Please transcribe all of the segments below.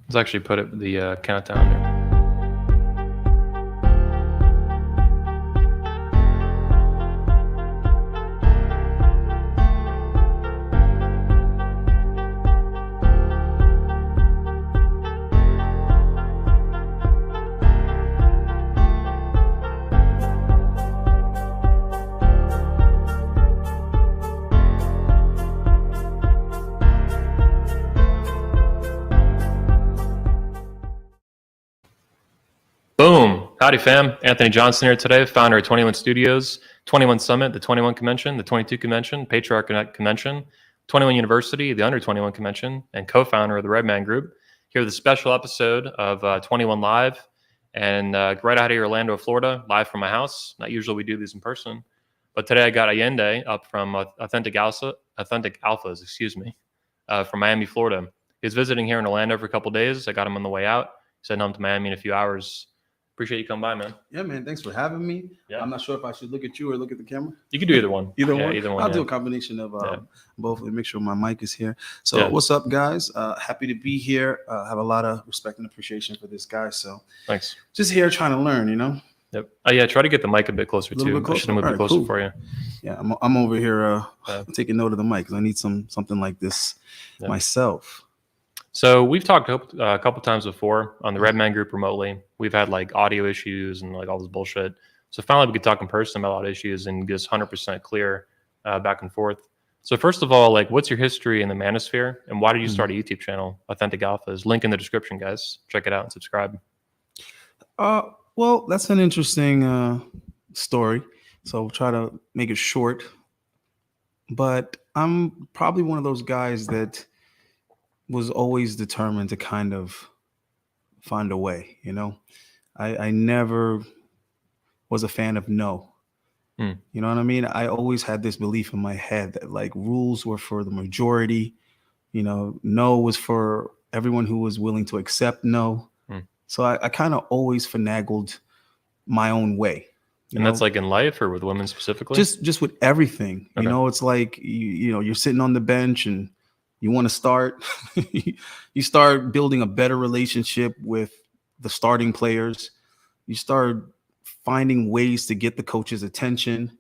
Let's actually put the countdown here. Boom. Howdy, fam. Anthony Johnson here today, founder of 21 Studios, 21 Summit, the 21 Convention, the 22 Convention, Patriarch Convention, 21 University, the Under 21 Convention, and co-founder of the Redman Group. Here with a special episode of 21 Live, and right out of Orlando, Florida, live from my house. Not usually we do these in person, but today I got Ayindei up from Authentic Alphas, from Miami, Florida. He was visiting here in Orlando for a couple days. I got him on the way out. He's heading home to Miami in a few hours. Appreciate you coming by, man. Yeah, man. Thanks for having me. Yeah. I'm not sure if I should look at you or look at the camera. You can do either one. Either one. I'll yeah. do a combination of both and make sure my mic is here. So what's up, guys? Happy to be here. Have a lot of respect and appreciation for this guy. So thanks. Just here trying to learn, you know? Yep. Yeah, try to get the mic a bit closer too. I should have moved it closer for you. Yeah, I'm over here taking note of the mic because I need something like this myself. So we've talked a couple times before on the Redman Group remotely. We've had like audio issues and like all this bullshit. So finally we could talk in person about a lot of issues and get us 100% clear back and forth. So first of all, like, what's your history in the manosphere and why did you start a YouTube channel, Authentic Alphas? Link in the description, guys. Check it out and subscribe. Well, that's an interesting story. So I'll try to make it short. But I'm probably one of those guys that was always determined to kind of find a way, you know. I never was a fan of no. You know what I mean? I always had this belief in my head that like rules were for the majority, you know, no was for everyone who was willing to accept no. So I kind of always finagled my own way. And that's like in life or with women specifically? Just with everything. Okay. You know, it's like, you know, you're sitting on the bench and you want to start, you start building a better relationship with the starting players. You start finding ways to get the coach's attention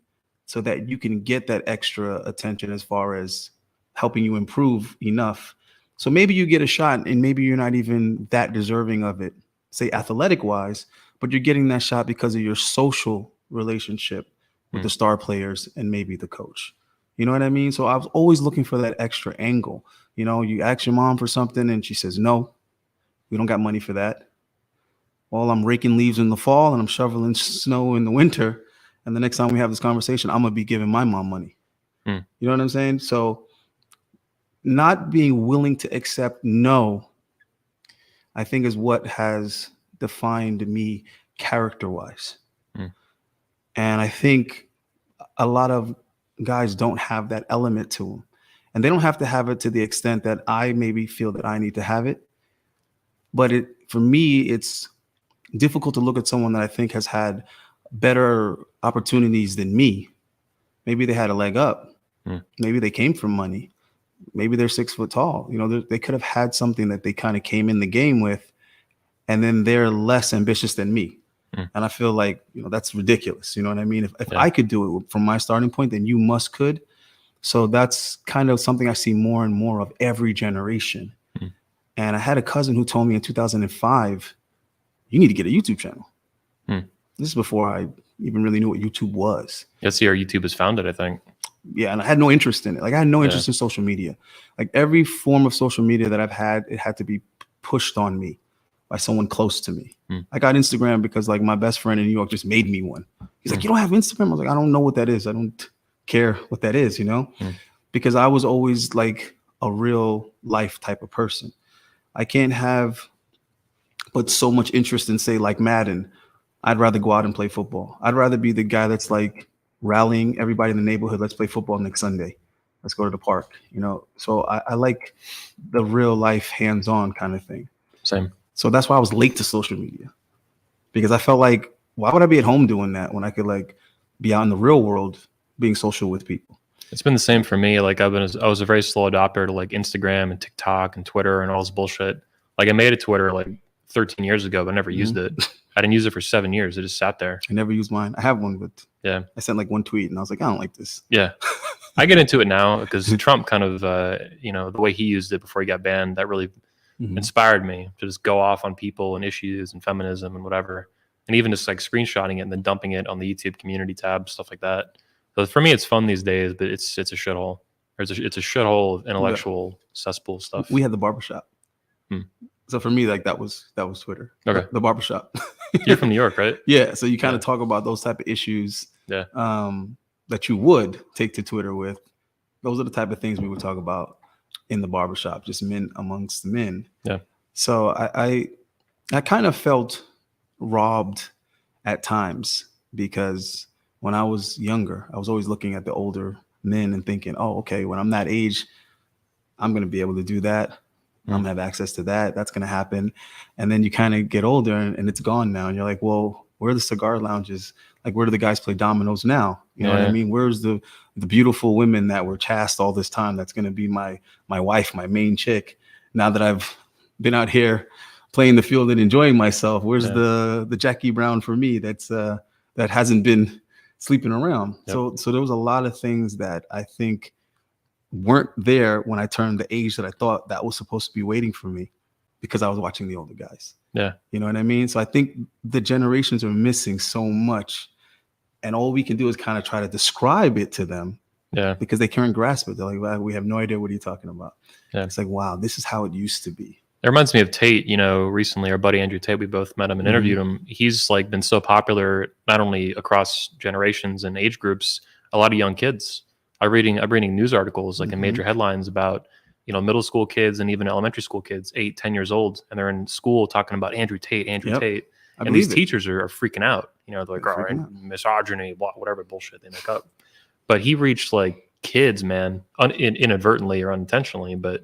so that you can get that extra attention as far as helping you improve enough. So maybe you get a shot and maybe you're not even that deserving of it, say athletic wise, but you're getting that shot because of your social relationship with the star players and maybe the coach. You know what I mean? So I was always looking for that extra angle. You know, you ask your mom for something and she says, no, we don't got money for that. Well, I'm raking leaves in the fall and I'm shoveling snow in the winter. And the next time we have this conversation, I'm going to be giving my mom money. You know what I'm saying? So not being willing to accept no, I think is what has defined me character-wise. And I think a lot of guys don't have that element to them. And they don't have to have it to the extent that I maybe feel that I need to have it. But for me, it's difficult to look at someone that I think has had better opportunities than me. Maybe they had a leg up. Maybe they came from money. Maybe they're 6 foot tall. You know, they could have had something that they kind of came in the game with, and then they're less ambitious than me. And I feel like, you know, that's ridiculous. You know what I mean? If I could do it from my starting point, then you must could. So that's kind of something I see more and more of every generation. And I had a cousin who told me in 2005, you need to get a YouTube channel. This is before I even really knew what YouTube was. That's where YouTube was founded, I think. Yeah, and I had no interest in it. Like I had no interest in social media. Like every form of social media that I've had, it had to be pushed on me by someone close to me. I got Instagram because like my best friend in New York just made me one. He's like, you don't have Instagram? I was like, I don't know what that is. I don't care what that is, you know, because I was always like a real life type of person. I can't have but so much interest in, say, like Madden. I'd rather go out and play football. I'd rather be the guy that's like rallying everybody in the neighborhood. Let's play football next Sunday. Let's go to the park, you know? So I like the real life hands-on kind of thing. Same. So that's why I was late to social media, because I felt like, why would I be at home doing that when I could like be out in the real world being social with people? It's been the same for me. Like I was a very slow adopter to like Instagram and TikTok and Twitter and all this bullshit. Like I made a Twitter like 13 years ago, but I never used Mm-hmm. it. I didn't use it for 7 years. It just sat there. I never used mine. I have one, but Yeah, I sent like one tweet and I was like, I don't like this. yeah. I get into it now because Trump kind of, the way he used it before he got banned, that really inspired me to just go off on people and issues and feminism and whatever. And even just like screenshotting it and then dumping it on the YouTube community tab, stuff like that. So for me, it's fun these days, but it's a shithole. It's a shithole of intellectual cesspool stuff. We had the barbershop. So for me, like that was Twitter. Okay. The barbershop. You're from New York, right? Yeah. So you kind of talk about those type of issues that you would take to Twitter with. Those are the type of things we would talk about in the barbershop, just men amongst men. Yeah. So I kind of felt robbed at times because when I was younger, I was always looking at the older men and thinking, oh, okay, when I'm that age, I'm going to be able to do that. I'm going to have access to that. That's going to happen. And then you kind of get older and it's gone now. And you're like, well, where are the cigar lounges? Like, where do the guys play dominoes now? You know what I mean? Where's the beautiful women that were chaste all this time? That's going to be my wife, my main chick. Now that I've been out here playing the field and enjoying myself, where's the Jackie Brown for me? That hasn't been sleeping around. Yep. So there was a lot of things that I think weren't there when I turned the age that I thought that was supposed to be waiting for me because I was watching the older guys. Yeah. You know what I mean? So I think the generations are missing so much and all we can do is kind of try to describe it to them. Yeah. Because they can't grasp it. They're like, well, we have no idea what are you talking about. Yeah. It's like, wow, this is how it used to be. It reminds me of Tate, recently our buddy Andrew Tate, we both met him and interviewed him. He's like been so popular, not only across generations and age groups, a lot of young kids. I'm reading news articles like in major headlines about, middle school kids and even elementary school kids, 8, 10 years old. And they're in school talking about Andrew Tate. And these teachers are freaking out. They're like, all right, misogyny, whatever bullshit they make up. But he reached like kids, man, inadvertently or unintentionally. But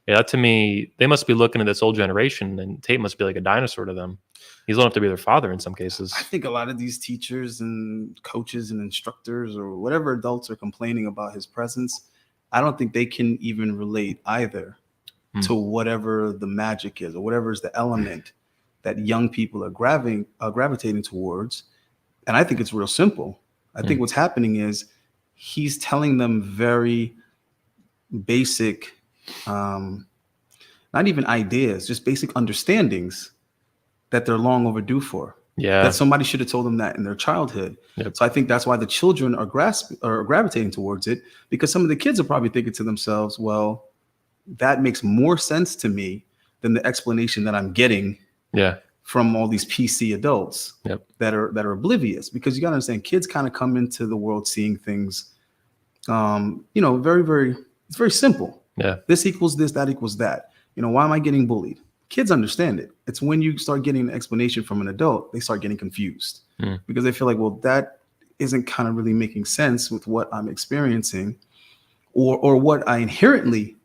yeah, to me, they must be looking at this old generation and Tate must be like a dinosaur to them. He's old enough to be their father in some cases. I think a lot of these teachers and coaches and instructors or whatever adults are complaining about his presence, I don't think they can even relate either to whatever the magic is or whatever is the element that young people are gravitating towards. And I think it's real simple. I think what's happening is he's telling them very basic, not even ideas, just basic understandings that they're long overdue for. Yeah. That somebody should have told them that in their childhood. Yep. So I think that's why the children are gravitating towards it, because some of the kids are probably thinking to themselves, well, that makes more sense to me than the explanation that I'm getting from all these PC adults that are oblivious. Because you got to understand, kids kind of come into the world seeing things, very, very, it's very simple. Yeah. This equals this, that equals that. Why am I getting bullied? Kids understand it. It's when you start getting an explanation from an adult, they start getting confused because they feel like, well, that isn't kind of really making sense with what I'm experiencing or what I inherently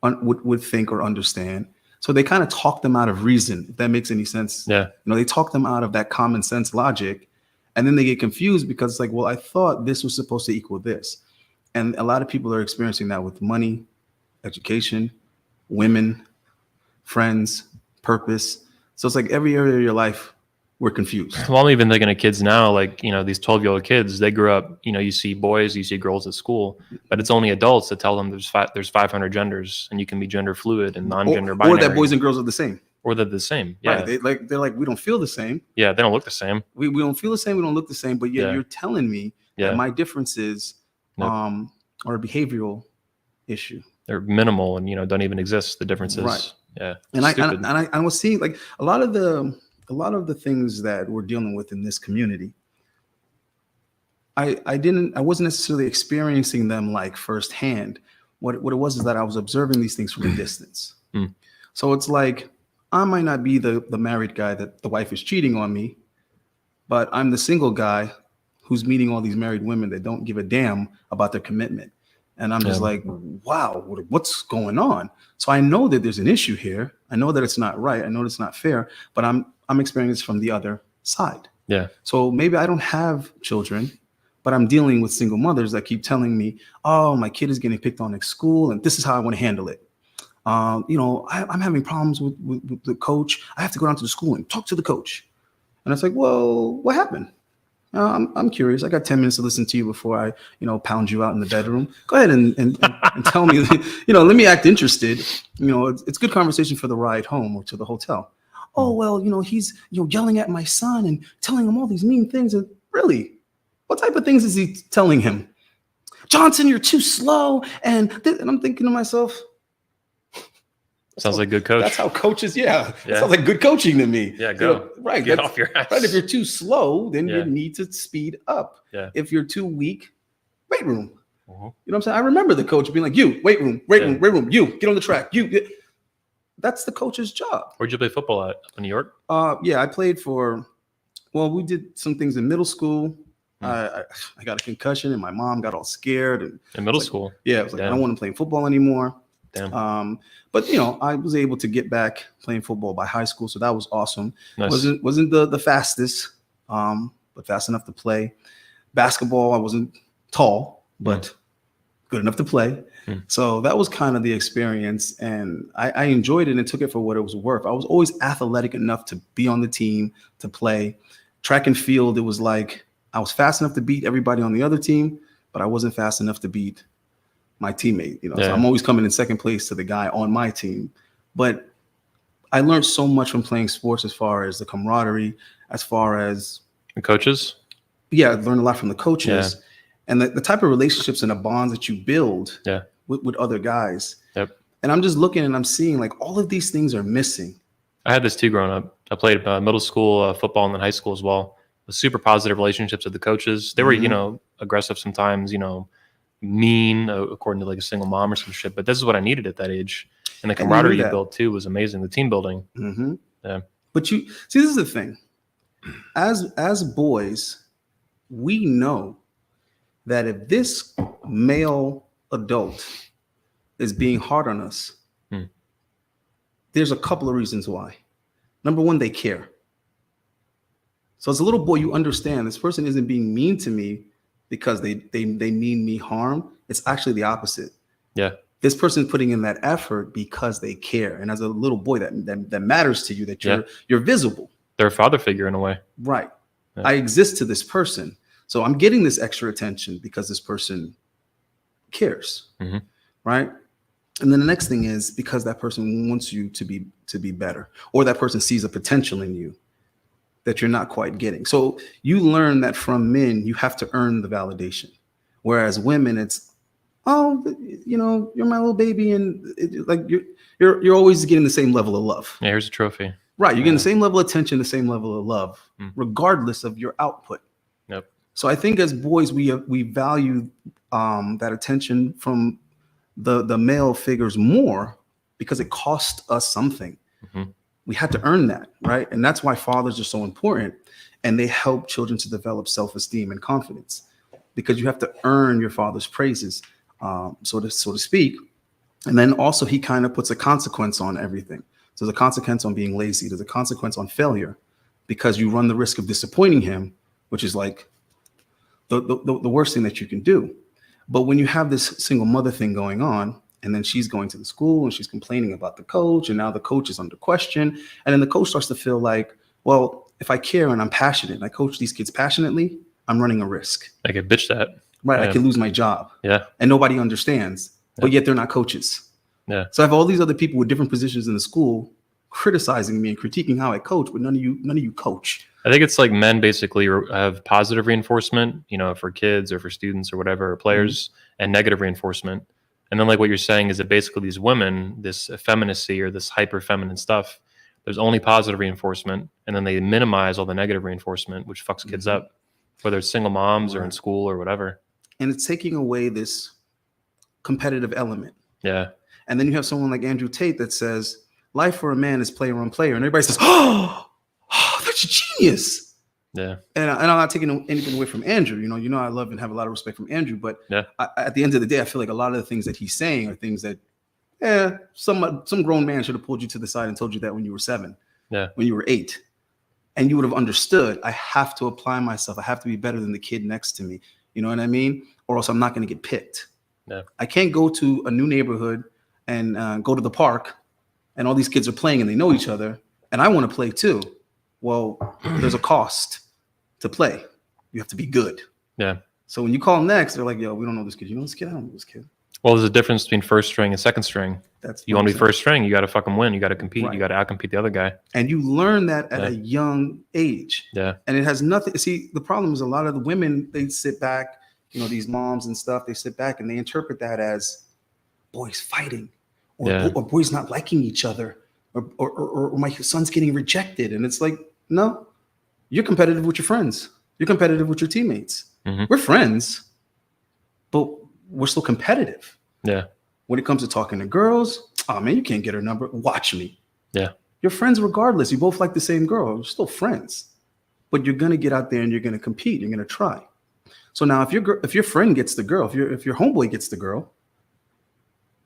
would think or understand. So they kind of talk them out of reason, if that makes any sense. Yeah. They talk them out of that common sense logic, and then they get confused because it's like, well, I thought this was supposed to equal this. And a lot of people are experiencing that with money, education, women, friends, purpose. So it's like every area of your life, we're confused. Well, I'm even thinking of kids now, like, these 12-year-old kids, they grew up, you see boys, you see girls at school, but it's only adults that tell them there's 500 genders and you can be gender fluid and non-gender binary. Or that boys and girls are the same. Or they're the same. Yeah. Right. They're like, we don't feel the same. Yeah. They don't look the same. We don't feel the same. We don't look the same. But yet you're telling me that my differences are a behavioral issue. They're minimal and, don't even exist. The differences. Right. Yeah. And I was seeing like a lot of the things that we're dealing with in this community. I wasn't necessarily experiencing them like firsthand. What it was is that I was observing these things from a distance. So it's like, I might not be the married guy that the wife is cheating on me, but I'm the single guy who's meeting all these married women that don't give a damn about their commitment. And I'm just like, wow, what's going on? So I know that there's an issue here. I know that it's not right. I know it's not fair, but I'm experiencing this from the other side. Yeah. So maybe I don't have children, but I'm dealing with single mothers that keep telling me, oh, my kid is getting picked on at school and this is how I want to handle it. I'm having problems with the coach. I have to go down to the school and talk to the coach. And I was like, well, what happened? I'm curious. I got 10 minutes to listen to you before I, pound you out in the bedroom. Go ahead and tell me, let me act interested. It's good conversation for the ride home or to the hotel. Oh, well, he's, yelling at my son and telling him all these mean things. And really, what type of things is he telling him? Johnson, you're too slow. And I'm thinking to myself, sounds like good coach. That's how coaches, That sounds like good coaching to me. Yeah, go. Right. Get off your ass. Right. If you're too slow, then you need to speed up. Yeah. If you're too weak, weight room. Uh-huh. You know what I'm saying? I remember the coach being like, you, weight room, you, get on the track. That's the coach's job. Where'd you play football at? Up in New York? I played we did some things in middle school. I got a concussion and my mom got all scared. And in middle school? Yeah. I was like, I don't want to play football anymore. Damn. But I was able to get back playing football by high school, so that was awesome. Nice. Wasn't the fastest, but fast enough to play. Basketball, I wasn't tall, but good enough to play. So that was kind of the experience, and I enjoyed it and took it for what it was worth. I was always athletic enough to be on the team, to play. Track and field, it was like I was fast enough to beat everybody on the other team, but I wasn't fast enough to beat my teammate, So I'm always coming in second place to the guy on my team. But I learned so much from playing sports as far as the camaraderie, as far as the coaches. Yeah, I learned a lot from the coaches and the type of relationships and the bonds that you build with other guys. Yep. And I'm just looking and I'm seeing like all of these things are missing. I had this too growing up. I played middle school football and then high school as well. With super positive relationships with the coaches. They were, aggressive sometimes, mean according to like a single mom or some shit, but this is what I needed at that age. And the camaraderie you built too was amazing. The team building. Yeah. But you see, this is the thing. As boys, we know that if this male adult is being hard on us, there's a couple of reasons why. Number one, they care. So as a little boy, you understand this person isn't being mean to me because they mean me harm. It's actually the opposite. Yeah. This person's putting in that effort because they care. And as a little boy, that matters to you, that you're visible. They're a father figure in a way. Right. Yeah. I exist to this person. So I'm getting this extra attention because this person cares. Right. And then the next thing is because that person wants you to be better, or that person sees a potential in you that you're not quite getting. So you learn that from men, you have to earn the validation. Whereas women, it's, you're my little baby. And you're always getting the same level of love. Yeah, here's a trophy. Right. You're getting the same level of attention, the same level of love, regardless of your output. Yep. So I think as boys, we value that attention from the male figures more because it cost us something. We had to earn that, right? And that's why fathers are so important. And they help children to develop self-esteem and confidence because you have to earn your father's praises, so to speak. And then also he kind of puts a consequence on everything. So there's a consequence on being lazy. There's a consequence on failure because you run the risk of disappointing him, which is like the worst thing that you can do. But when you have this single mother thing going on, and then she's going to the school and she's complaining about the coach, and now the coach is under question. And then the coach starts to feel like, well, if I care and I'm passionate and I coach these kids passionately, I'm running a risk. I get bitched at. Right. I could lose my job. Yeah. And nobody understands, but yet they're not coaches. Yeah. So I have all these other people with different positions in the school criticizing me and critiquing how I coach, but none of you coach. I think it's like men basically have positive reinforcement, for kids or for students or whatever, or players, and negative reinforcement. And then like what you're saying is that basically these women, this effeminacy or this hyper feminine stuff, there's only positive reinforcement. And then they minimize all the negative reinforcement, which fucks kids up, whether it's single moms or in school or whatever. And it's taking away this competitive element. Yeah. And then you have someone like Andrew Tate that says, life for a man is player on player. And everybody says, oh, that's genius. Yeah. And I'm not taking anything away from Andrew. I love and have a lot of respect from Andrew. But at the end of the day, I feel like a lot of the things that he's saying are things that, some grown man should have pulled you to the side and told you that when you were 7, when you were 8. And you would have understood, I have to apply myself. I have to be better than the kid next to me. You know what I mean? Or else I'm not going to get picked. Yeah. I can't go to a new neighborhood and go to the park, and all these kids are playing and they know each other, and I want to play too. Well, there's a cost to play. You have to be good. Yeah. So when you call next, they're like, yo, we don't know this kid. You know this kid? I don't know this kid. Well, there's a difference between first string and second string. You want to be first string, you got to fucking win. You got to compete. Right. You got to outcompete the other guy. And you learn that at a young age. Yeah. And it has nothing. See, the problem is a lot of the women, they sit back, you know, these moms and stuff, they sit back and they interpret that as boys fighting or boys not liking each other or my son's getting rejected. And it's like, no, you're competitive with your friends. You're competitive with your teammates. Mm-hmm. We're friends, but we're still competitive. Yeah. When it comes to talking to girls, oh man, you can't get her number. Watch me. Yeah. You're friends regardless. You both like the same girl. You're still friends, but you're gonna get out there and you're gonna compete. You're gonna try. So now, if your friend gets the girl, if your homeboy gets the girl,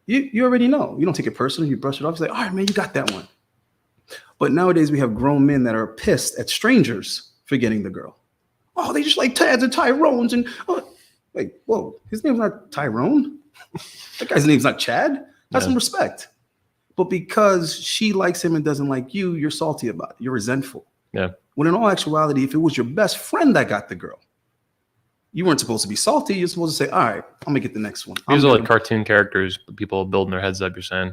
you already know. You don't take it personally. You brush it off. You say, all right, man, you got that one. But nowadays we have grown men that are pissed at strangers for getting the girl. Oh, they just like Tads and Tyrones and wait, whoa, his name's not Tyrone. That guy's name's not Chad. Have some respect. But because she likes him and doesn't like you, you're salty about it. You're resentful. Yeah. When in all actuality, if it was your best friend that got the girl, you weren't supposed to be salty. You're supposed to say, all right, I'm gonna get the next one. These are like cartoon characters, people building their heads up, you're saying.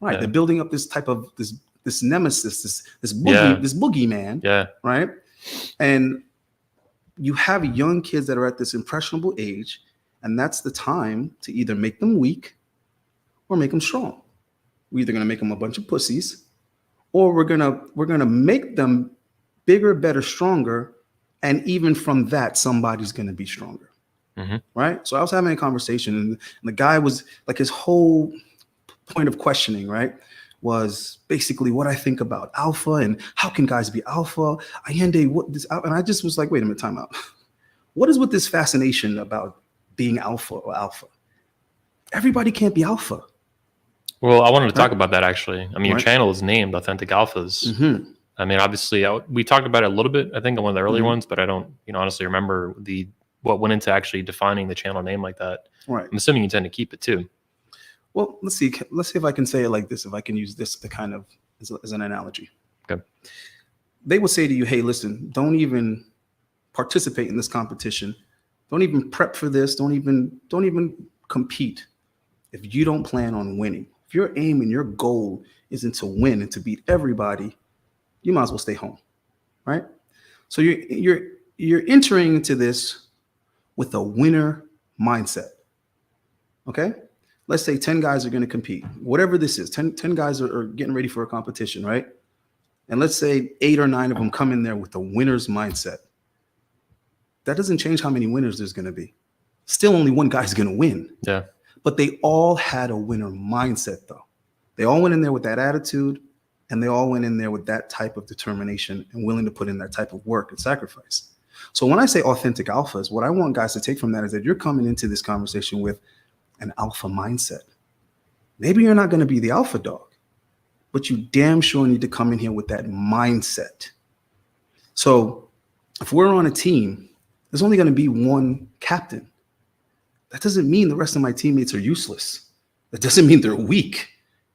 Right. They're building up this type of this nemesis, this boogeyman. Yeah. Right. And you have young kids that are at this impressionable age, and that's the time to either make them weak or make them strong. We're either gonna make them a bunch of pussies, or we're gonna make them bigger, better, stronger, and even from that, somebody's gonna be stronger. Mm-hmm. Right? So I was having a conversation, and the guy was like, his whole point of questioning, right, was basically what I think about alpha and how can guys be alpha? Ayindei, what this? And I just was like, wait a minute, time out. What is with this fascination about being alpha or alpha? Everybody can't be alpha. Well, I wanted to talk about that actually. I mean, your channel is named Authentic Alphas. Mm-hmm. I mean, obviously, we talked about it a little bit, I think, on one of the earlier ones, but I don't, honestly remember what went into actually defining the channel name like that. Right. I'm assuming you intend to keep it too. Well, let's see if I can say it like this, if I can use this to kind of as an analogy. Okay. They will say to you, hey, listen, don't even participate in this competition. Don't even prep for this. Don't even compete if you don't plan on winning. If your aim and your goal isn't to win and to beat everybody, you might as well stay home, right? So you're entering into this with a winner mindset, okay? Let's say 10 guys are going to compete, whatever this is. 10 guys are getting ready for a competition, right? And let's say 8 or 9 of them come in there with a winner's mindset. That doesn't change how many winners there's going to be. Still only one guy's going to win. Yeah. But they all had a winner mindset, though. They all went in there with that attitude, and they all went in there with that type of determination and willing to put in that type of work and sacrifice. So when I say authentic alphas, what I want guys to take from that is that you're coming into this conversation with an alpha mindset. Maybe you're not going to be the alpha dog, but you damn sure need to come in here with that mindset. So if we're on a team, there's only going to be one captain. That doesn't mean the rest of my teammates are useless. That doesn't mean they're weak.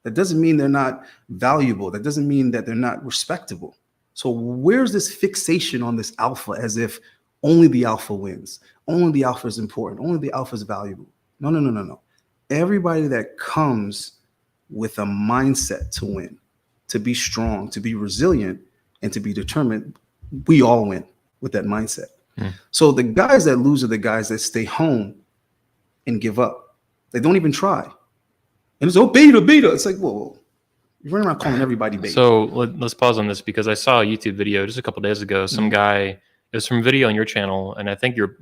That doesn't mean they're not valuable. That doesn't mean that they're not respectable. So where's this fixation on this alpha as if only the alpha wins? Only the alpha is important. Only the alpha is valuable. No. Everybody that comes with a mindset to win, to be strong, to be resilient, and to be determined, we all win with that mindset. So the guys that lose are the guys that stay home and give up. They don't even try. And it's, oh, beta. It's like, whoa. You're running around calling everybody beta. So let's pause on this because I saw a YouTube video just a couple days ago. Some guy, it was from a video on your channel, and I think you're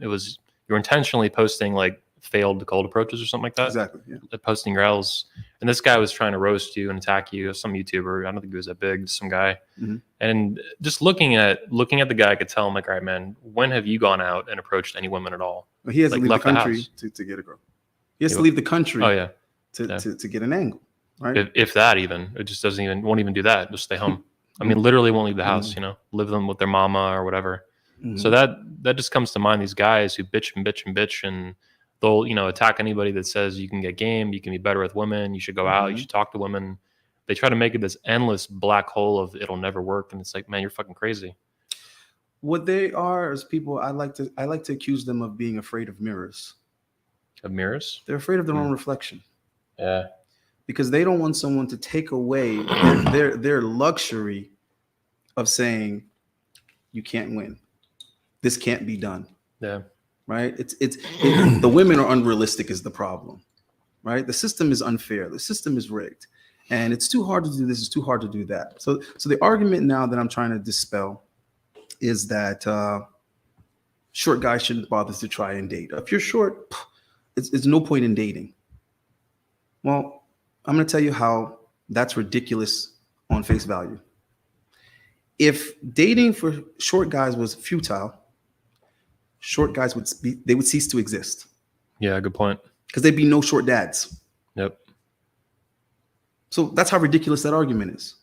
intentionally posting like failed cold approaches or something like that. Exactly. Yeah. Posting your L's. And this guy was trying to roast you and attack you, some YouTuber. I don't think he was that big, just some guy. Mm-hmm. And just looking at the guy, I could tell him, like, all right, man, when have you gone out and approached any women at all? Well, he has to leave the country to get a girl. He has to leave the country to get an angle. Right. If that even, it just won't even do that. Just stay home. I mean, literally won't leave the house, live them with their mama or whatever. So that just comes to mind, these guys who bitch and bitch and bitch, and they'll, attack anybody that says you can get game, you can be better with women, you should go out, you should talk to women. They try to make it this endless black hole of it'll never work, and it's like, man, you're fucking crazy. What they are is people. I like to accuse them of being afraid of mirrors. Of mirrors? They're afraid of their own reflection. Yeah. Because they don't want someone to take away their luxury of saying you can't win. This can't be done. Yeah. Right? The women are unrealistic is the problem. Right? The system is unfair. The system is rigged. And it's too hard to do this, it's too hard to do that. So the argument now that I'm trying to dispel is that short guys shouldn't bother to try and date. If you're short, it's no point in dating. Well, I'm going to tell you how that's ridiculous on face value. If dating for short guys was futile, short guys would cease to exist. Yeah, good point. Because there'd be no short dads. Yep. So that's how ridiculous that argument is.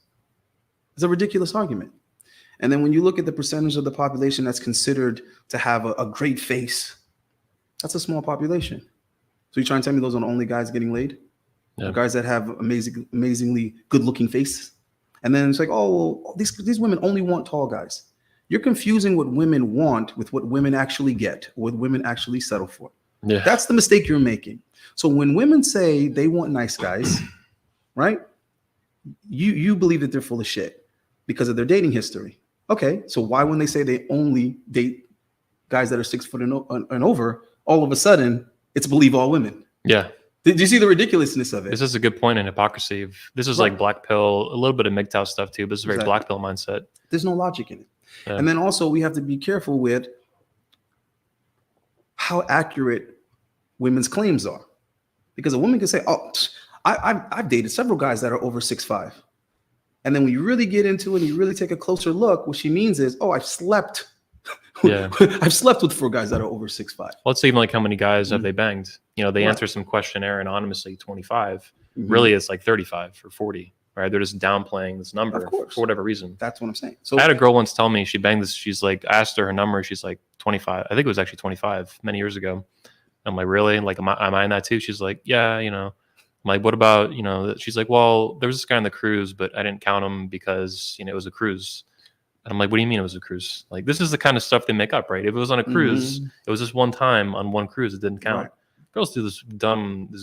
It's a ridiculous argument. And then when you look at the percentage of the population that's considered to have a great face, that's a small population. So you're trying to tell me those are the only guys getting laid? Yeah. The guys that have amazingly good-looking faces? And then it's like, oh, well, these women only want tall guys. You're confusing what women want with what women actually get, what women actually settle for. Yeah. That's the mistake you're making. So when women say they want nice guys, right? You believe that they're full of shit because of their dating history. Okay, so why when they say they only date guys that are 6 foot and over, all of a sudden it's believe all women? Yeah. Did you see the ridiculousness of it? This is a good point in hypocrisy. This is like black pill, a little bit of MGTOW stuff too, but it's a very black pill mindset. There's no logic in it. Yeah. And then also we have to be careful with how accurate women's claims are. Because a woman can say, oh, I've dated several guys that are over 6'5". And then when you really get into it and you really take a closer look, what she means is, oh, I've slept. Yeah. I've slept with 4 guys that are over 6'5". Well, it's even like how many guys have they banged? They answer some questionnaire anonymously 25. Really, it's like 35 or 40. Right? They're just downplaying this number for whatever reason. That's what I'm saying. So I had a girl once tell me she banged this. She's like, I asked her number. She's like 25. I think it was actually 25 many years ago. I'm like, really? Like, am I in that too? She's like, yeah, I'm like, what about, she's like, well, there was this guy on the cruise, but I didn't count him because, it was a cruise. And I'm like, what do you mean it was a cruise? Like, this is the kind of stuff they make up, right? If it was on a cruise, it was just one time on one cruise. It didn't count. Right. Girls do this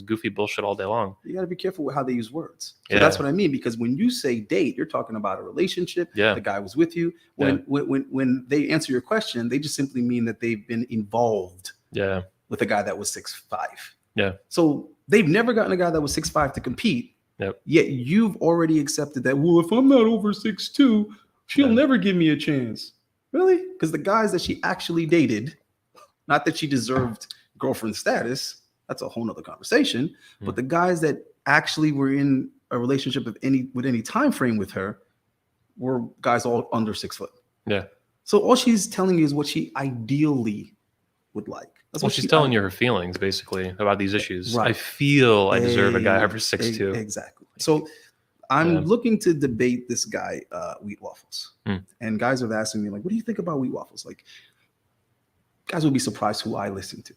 goofy bullshit all day long. You got to be careful with how they use words. So that's what I mean. Because when you say date, you're talking about a relationship. Yeah. The guy was with you. When they answer your question, they just simply mean that they've been involved. Yeah. With a guy that was 6'5". Yeah. So they've never gotten a guy that was 6'5" to compete. Yep. Yet you've already accepted that, well, if I'm not over 6'2", she'll never give me a chance. Really? Because the guys that she actually dated, not that she deserved girlfriend status, that's a whole nother conversation. But the guys that actually were in a relationship with any time frame with her were guys all under 6 foot. Yeah. So all she's telling you is what she ideally would like. That's what she's telling you her feelings, basically, about these issues. Right. I feel I deserve a guy over 6'2". Exactly. So I'm looking to debate this guy, Wheat Waffles. And guys are asking me, like, what do you think about Wheat Waffles? Like, guys will be surprised who I listen to.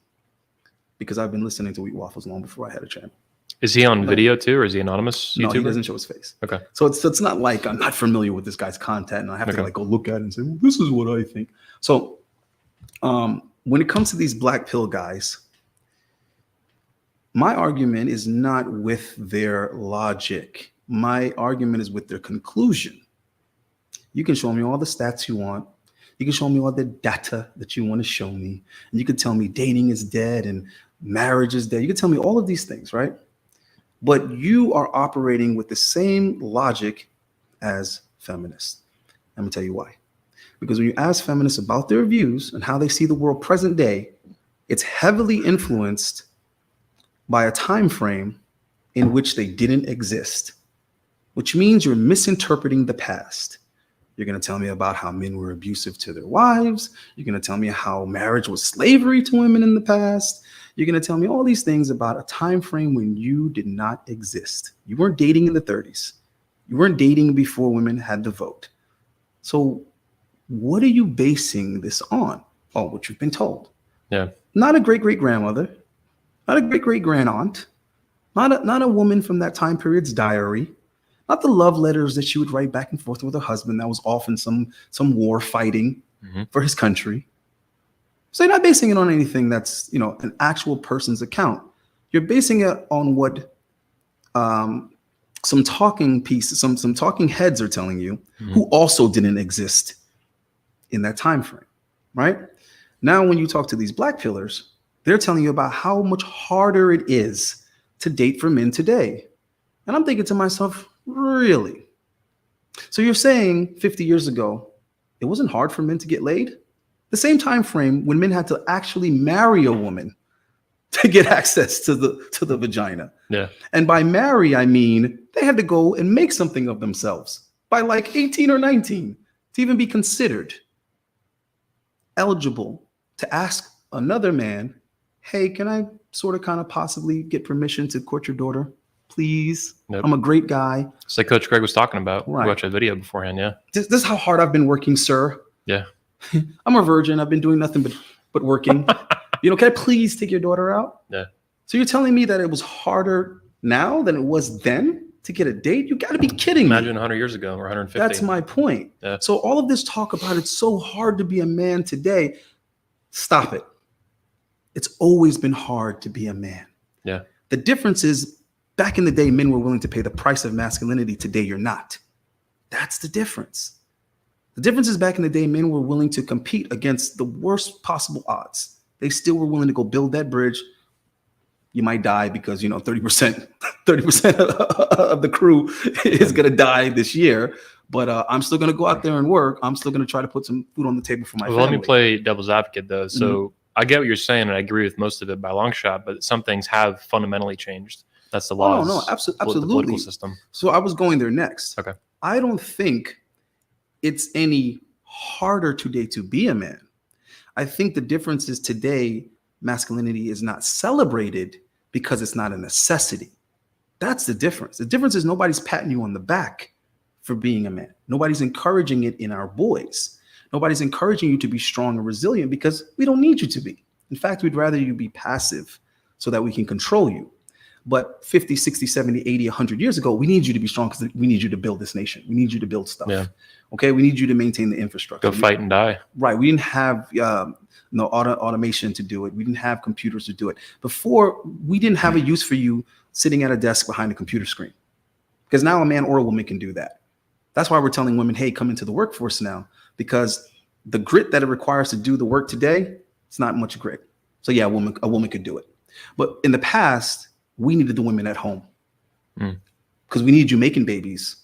Because I've been listening to Wheat Waffles long before I had a channel. Is he on video too, or is he anonymous YouTuber? No, he doesn't show his face. Okay. So it's not like I'm not familiar with this guy's content and I have to like go look at it and say, well, this is what I think. So when it comes to these black pill guys, my argument is not with their logic. My argument is with their conclusion. You can show me all the stats you want. You can show me all the data that you want to show me. And you can tell me dating is dead and marriage is dead. You can tell me all of these things, right? But you are operating with the same logic as feminists. Let me tell you why. Because when you ask feminists about their views and how they see the world present day, it's heavily influenced by a time frame in which they didn't exist, which means you're misinterpreting the past. You're going to tell me about how men were abusive to their wives. You're going to tell me how marriage was slavery to women in the past. You're going to tell me all these things about a time frame when you did not exist. You weren't dating in the 30s. You weren't dating before women had the vote. So what are you basing this on? Oh, what you've been told. Yeah. Not a great-great-grandmother, not a great grand aunt, not a woman from that time period's diary, not the love letters that she would write back and forth with her husband that was often some war fighting for his country. So you're not basing it on anything that's, an actual person's account. You're basing it on what some talking pieces, some talking heads are telling you, who also didn't exist in that time frame, right? Now, when you talk to these black pillars, they're telling you about how much harder it is to date for men today. And I'm thinking to myself, really? So you're saying 50 years ago, it wasn't hard for men to get laid? The same time frame when men had to actually marry a woman to get access to the vagina. Yeah. And by marry, I mean they had to go and make something of themselves by like 18 or 19 to even be considered eligible to ask another man, hey, can I sort of kind of possibly get permission to court your daughter? Please. Yep. I'm a great guy. It's like Coach Greg was talking about. Right. We watched a video beforehand, yeah. This is how hard I've been working, sir. Yeah. I'm a virgin. I've been doing nothing but working. Can I please take your daughter out? Yeah. So you're telling me that it was harder now than it was then to get a date? You got to be kidding me. Imagine 100 years ago or 150. That's my point. Yeah. So all of this talk about it's so hard to be a man today, stop it. It's always been hard to be a man. Yeah. The difference is back in the day, men were willing to pay the price of masculinity. Today, you're not. That's the difference. The difference is back in the day, men were willing to compete against the worst possible odds. They still were willing to go build that bridge. You might die because, 30% of the crew is going to die this year. But I'm still going to go out there and work. I'm still going to try to put some food on the table for my family. Let me play devil's advocate, though. So I get what you're saying, and I agree with most of it by a long shot, but some things have fundamentally changed. That's the laws. No, absolutely. The political system. So I was going there next. Okay. I don't think it's any harder today to be a man. I think the difference is today, masculinity is not celebrated because it's not a necessity. That's the difference. The difference is nobody's patting you on the back for being a man. Nobody's encouraging it in our boys. Nobody's encouraging you to be strong and resilient because we don't need you to be. In fact, we'd rather you be passive so that we can control you. But 50, 60, 70, 80, 100 years ago, we need you to be strong because we need you to build this nation. We need you to build stuff. Yeah. Okay, we need you to maintain the infrastructure. Go fight and die. Right. We didn't have automation to do it. We didn't have computers to do it. Before, we didn't have a use for you sitting at a desk behind a computer screen. Because now a man or a woman can do that. That's why we're telling women, hey, come into the workforce now. Because the grit that it requires to do the work today, it's not much grit. So yeah, a woman could do it. But in the past, we needed the women at home. Because we need you making babies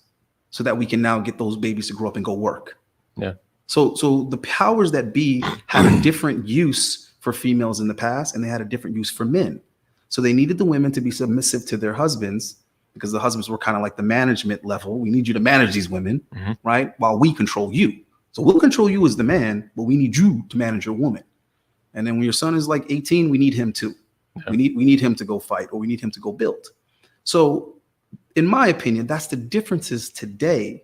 so that we can now get those babies to grow up and go work. Yeah. So the powers that be had a different use for females in the past, and they had a different use for men. So they needed the women to be submissive to their husbands because the husbands were kind of like the management level. We need you to manage these women, right? While we control you. So we'll control you as the man, but we need you to manage your woman. And then when your son is like 18, we need him too. Yeah. We need him to go fight, or we need him to go build. So in my opinion, that's the differences today,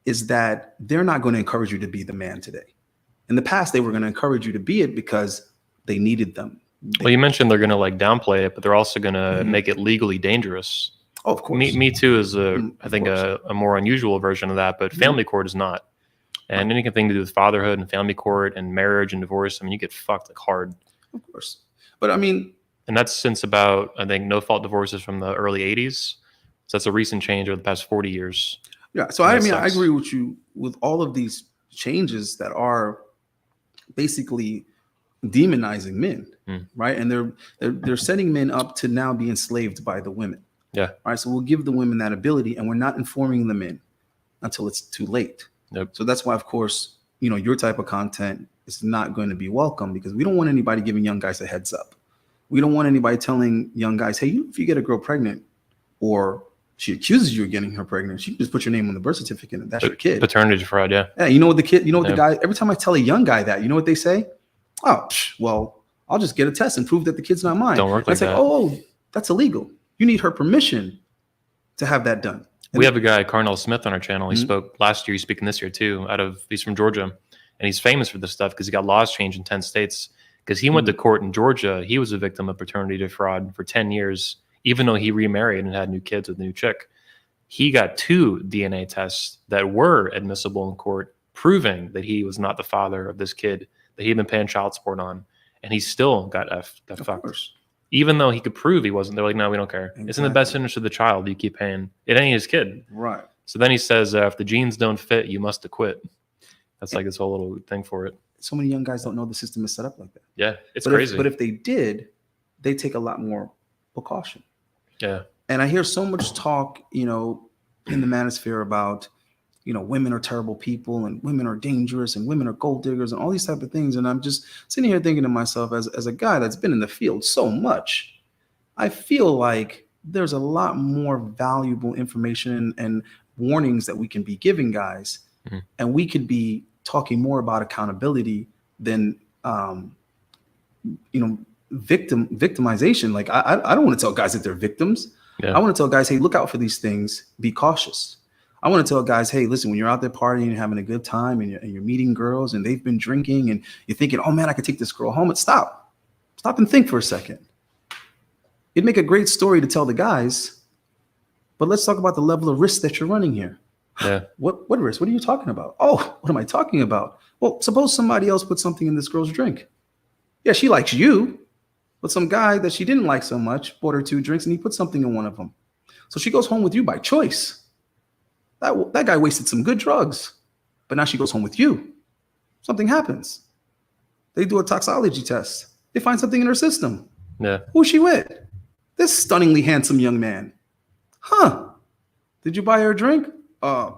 is that they're not going to encourage you to be the man today. In the past, they were going to encourage you to be it because they needed them. Well, you mentioned they're going to downplay it, but they're also going to make it legally dangerous. Oh, of course. Me Too is I think a more unusual version of that, but family court is not. And anything to do with fatherhood and family court and marriage and divorce, I mean, you get fucked like hard. Of course. But I mean, and that's since about, I think, no-fault divorces from the early 80s. So that's a recent change over the past 40 years. Yeah. So I mean, I agree with you with all of these changes that are basically demonizing men, right? And they're setting men up to now be enslaved by the women. Yeah. All right. So we'll give the women that ability, and we're not informing the men until it's too late. Yep. So that's why, of course, your type of content is not going to be welcome, because we don't want anybody giving young guys a heads up. We don't want anybody telling young guys, hey, if you get a girl pregnant, or she accuses you of getting her pregnant, you can just put your name on the birth certificate and that's your kid. Paternity fraud, yeah. Yeah, the guy, every time I tell a young guy that, you know what they say? Oh, well, I'll just get a test and prove that the kid's not mine. Don't work like that. Oh, that's illegal. You need her permission to have that done. And we have a guy, Carnell Smith, on our channel. He spoke last year. He's speaking this year too. He's from Georgia, and he's famous for this stuff because he got laws changed in 10 states because he went to court in Georgia. He was a victim of paternity fraud for 10 years, even though he remarried and had new kids with a new chick. He got 2 DNA tests that were admissible in court, proving that he was not the father of this kid that he'd been paying child support on, and he still got fucked. Even though he could prove he wasn't. They're like, no, we don't care. Exactly. It's in the best interest of the child. You keep paying. It ain't his kid. Right. So then he says, if the genes don't fit, you must acquit. That's like this whole little thing for it. So many young guys don't know the system is set up like that. Yeah, it's crazy. But if they did, they take a lot more precaution. Yeah. And I hear so much talk, in the manosphere about, women are terrible people and women are dangerous and women are gold diggers and all these type of things. And I'm just sitting here thinking to myself, as a guy that's been in the field so much, I feel like there's a lot more valuable information and warnings that we can be giving guys. Mm-hmm. And we could be talking more about accountability than, victimization. Like I don't want to tell guys that they're victims. Yeah. I want to tell guys, hey, look out for these things. Be cautious. I want to tell guys, hey, listen, when you're out there partying and having a good time and you're meeting girls and they've been drinking and you're thinking, oh man, I could take this girl home. Stop and think for a second. It'd make a great story to tell the guys, but let's talk about the level of risk that you're running here. Yeah. What risk? What are you talking about? Oh, what am I talking about? Well, suppose somebody else put something in this girl's drink. Yeah, she likes you, but some guy that she didn't like so much bought her 2 drinks and he put something in one of them. So she goes home with you by choice. That guy wasted some good drugs, but now she goes home with you. Something happens. They do a toxicology test. They find something in her system. Yeah. Who's she with? This stunningly handsome young man. Huh. Did you buy her a drink? I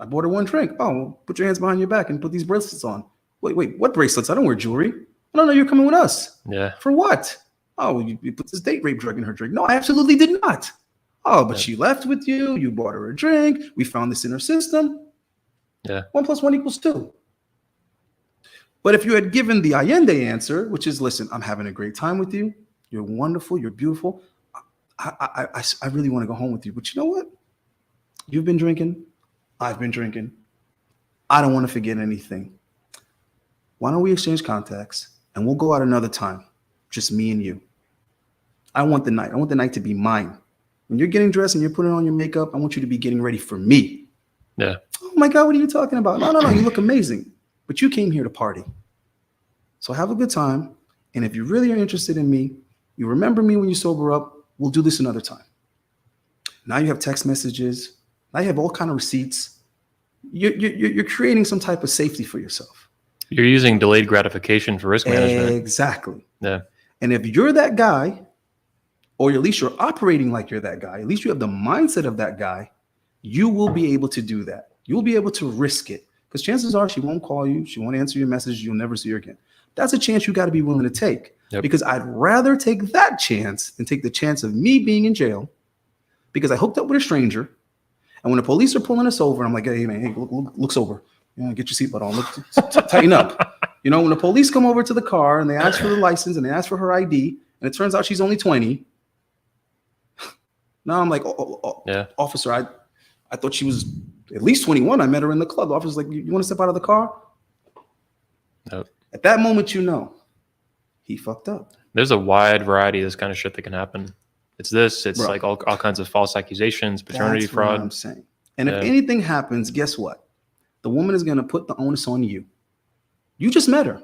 bought her 1 drink. Oh, well, put your hands behind your back and put these bracelets on. Wait, what bracelets? I don't wear jewelry. No, you're coming with us. Yeah. For what? Oh, you put this date rape drug in her drink. No, I absolutely did not. Oh, but she left with you. You bought her a drink. We found this in her system. Yeah. 1 + 1 = 2. But if you had given the Ayindei answer, which is, listen, I'm having a great time with you. You're wonderful. You're beautiful. I really want to go home with you. But you know what? You've been drinking. I've been drinking. I don't want to forget anything. Why don't we exchange contacts and we'll go out another time, just me and you. I want the night to be mine. When you're getting dressed and you're putting on your makeup, I want you to be getting ready for me. Yeah. Oh my God, what are you talking about? No, you look amazing. But you came here to party. So have a good time. And if you really are interested in me, you remember me when you sober up, we'll do this another time. Now you have text messages. Now you have all kind of receipts. You're creating some type of safety for yourself. You're using delayed gratification for risk management. Exactly. Yeah. And if you're that guy, or at least you're operating like you're that guy, at least you have the mindset of that guy, you will be able to do that. You'll be able to risk it. Because chances are she won't call you. She won't answer your message. You'll never see her again. That's a chance you got to be willing to take. Yep. Because I'd rather take that chance than take the chance of me being in jail because I hooked up with a stranger. And when the police are pulling us over, I'm like, hey, man, look sober. Get your seatbelt on. Tighten up. When the police come over to the car and they ask for the license and they ask for her ID, and it turns out she's only 20. Now I'm like, yeah. Officer, I thought she was at least 21. I met her in the club. The officer's like, you want to step out of the car? Nope. At that moment, he fucked up. There's a wide variety of this kind of shit that can happen. It's like all kinds of false accusations, paternity fraud. What I'm saying. And if anything happens, guess what? The woman is going to put the onus on you. You just met her.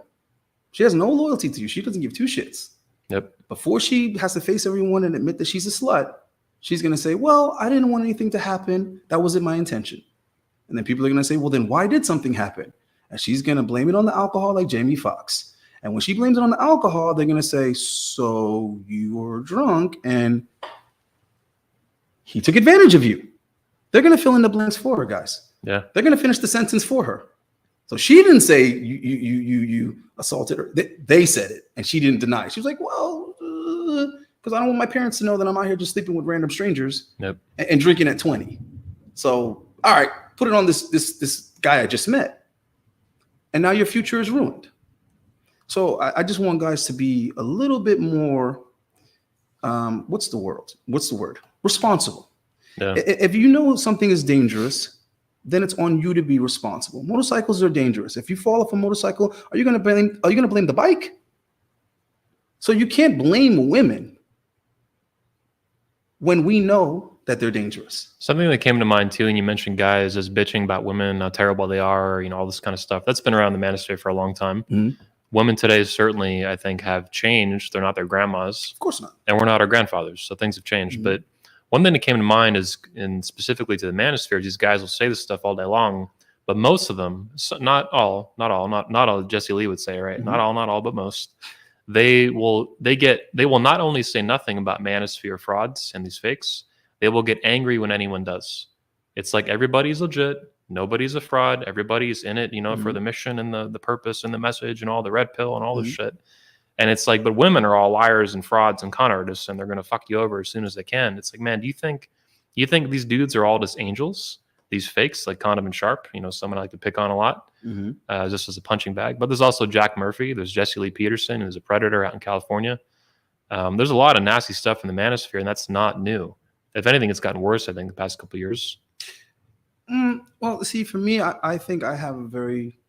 She has no loyalty to you. She doesn't give 2 shits. Yep. Before she has to face everyone and admit that she's a slut, she's going to say, well, I didn't want anything to happen. That wasn't my intention. And then people are going to say, well, then why did something happen? And she's going to blame it on the alcohol like Jamie Foxx. And when she blames it on the alcohol, they're going to say, so you were drunk and he took advantage of you. They're going to fill in the blanks for her, guys. Yeah. They're going to finish the sentence for her. So she didn't say you assaulted her. They said it, and she didn't deny it. She was like, well, because I don't want my parents to know that I'm out here just sleeping with random strangers and drinking at 20. So, all right, put it on this guy I just met. And now your future is ruined. So I just want guys to be a little bit more, what's the word? Responsible. Yeah. If you know something is dangerous, then it's on you to be responsible. Motorcycles are dangerous. If you fall off a motorcycle, are you going to blame the bike? So you can't blame women when we know that they're dangerous. Something that came to mind too, and you mentioned guys as bitching about women, how terrible they are, all this kind of stuff. That's been around the manosphere for a long time. Mm-hmm. Women today certainly, I think, have changed. They're not their grandmas. Of course not. And we're not our grandfathers, so things have changed. But one thing that came to mind is, and specifically to the manosphere, these guys will say this stuff all day long, but most of them, not all Jesse Lee would say, right? Not all, but most. They will not only say nothing about manosphere frauds and these fakes, they will get angry when anyone does. It's like everybody's legit, nobody's a fraud, everybody's in it, for the mission and the purpose and the message and all the red pill and all this shit. And it's like, but women are all liars and frauds and con artists, and they're gonna fuck you over as soon as they can. It's like, man, do you think these dudes are all just angels? These fakes, like Condom and Sharp, someone I like to pick on a lot, just as a punching bag. But there's also Jack Murphy. There's Jesse Lee Peterson, who's a predator out in California. There's a lot of nasty stuff in the manosphere, and that's not new. If anything, it's gotten worse, I think, the past couple of years. Well, see, for me, I think I have a very...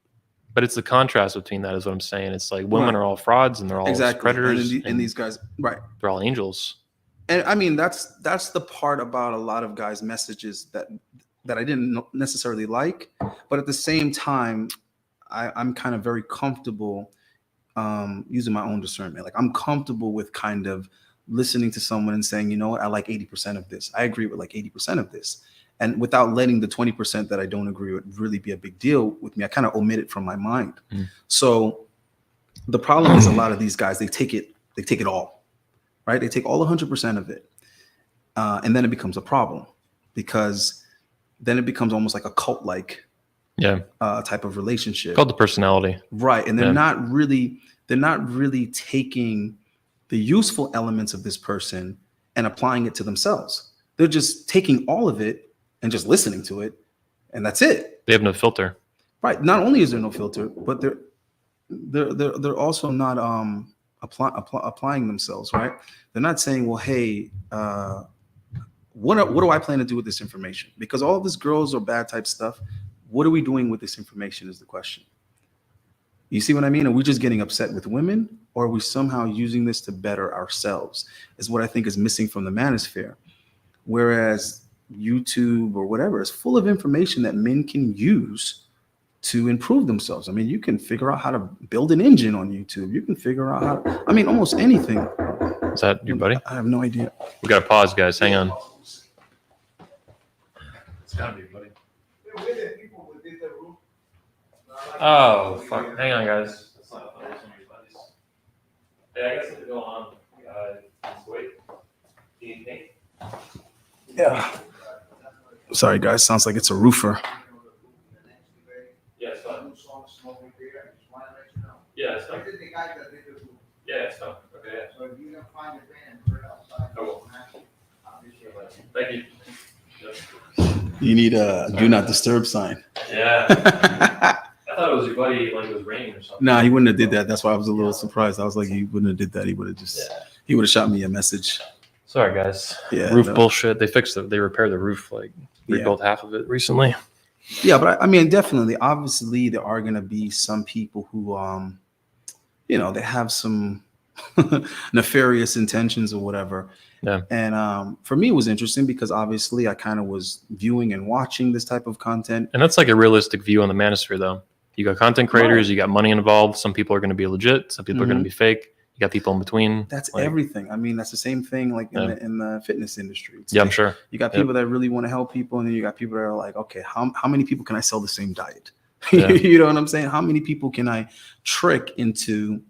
But it's the contrast between that is what I'm saying. It's like women are all frauds, and they're all predators. And these guys, right. They're all angels. And I mean, that's the part about a lot of guys' messages that I didn't necessarily like. But at the same time, I'm kind of very comfortable using my own discernment. Like, I'm comfortable with kind of listening to someone and saying, you know what, I like 80% of this. I agree with like 80% of this. And without letting the 20% that I don't agree with really be a big deal with me, I kind of omit it from my mind. So the problem is a lot of these guys, they take it all, right? They take all 100% of it. And then it becomes a problem, because then it becomes almost like a cult-like type of relationship. Called the personality. Right. And they're not really taking the useful elements of this person and applying it to themselves. They're just taking all of it and just listening to it, and that's it. They have no filter. Right. Not only is there no filter, but they're also not applying themselves, right? They're not saying, well, hey, what do I plan to do with this information? Because all of this girls or bad type stuff, what are we doing with this information is the question. You see what I mean? Are we just getting upset with women, or are we somehow using this to better ourselves? Is what I think is missing from the manosphere. Whereas YouTube or whatever is full of information that men can use to improve themselves. I mean, you can figure out how to build an engine on YouTube. You can figure out almost anything. Is that your buddy? I have no idea. We got to pause, guys. Hang on. It's got to be your buddy. Oh, fuck. Hang on, guys. That's not somebody's buddies. Yeah, I guess it's going on. Let's wait. Do you think? Yeah. Sorry, guys. Sounds like it's a roofer. Yeah, it's fine. Yeah, it's fine. Yeah, it's fine. Okay, yeah. So if you can find a van and put it outside. I will. Thank you. You need a do not disturb sign. Yeah. I thought it was your buddy, like it was raining or something. Nah, he wouldn't have did that. That's why I was a little surprised. I was like, he wouldn't have did that. He would have just, he would have shot me a message. Sorry, guys. Yeah, roof bullshit. They fixed it. They repaired the roof, like rebuilt half of it recently. Yeah, but I mean, definitely, obviously, there are going to be some people who, they have some nefarious intentions or whatever. Yeah. And for me, it was interesting because obviously I kind of was viewing and watching this type of content. And that's like a realistic view on the manosphere, though. You got content creators, you got money involved. Some people are going to be legit. Some people are going to be fake. You got people in between. That's everything. I mean, that's the same thing like in the fitness industry. Yeah, I'm sure. You got people that really want to help people, and then you got people that are like, okay, how many people can I sell the same diet? You know what I'm saying? How many people can I trick into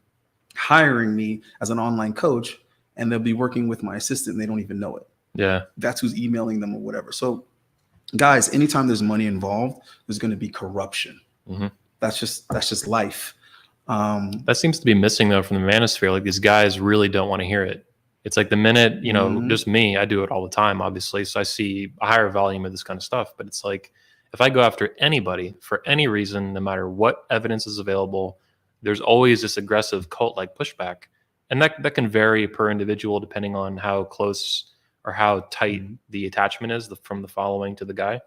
hiring me as an online coach, and they'll be working with my assistant and they don't even know it? Yeah. That's who's emailing them or whatever. So guys, anytime there's money involved, there's going to be corruption. That's just life. That seems to be missing though from the manosphere. Like these guys really don't want to hear it. It's like the minute, just me, I do it all the time, obviously. So I see a higher volume of this kind of stuff, but it's like, if I go after anybody for any reason, no matter what evidence is available, there's always this aggressive cult-like pushback. And that can vary per individual depending on how close or how tight the attachment is from the following to the guy.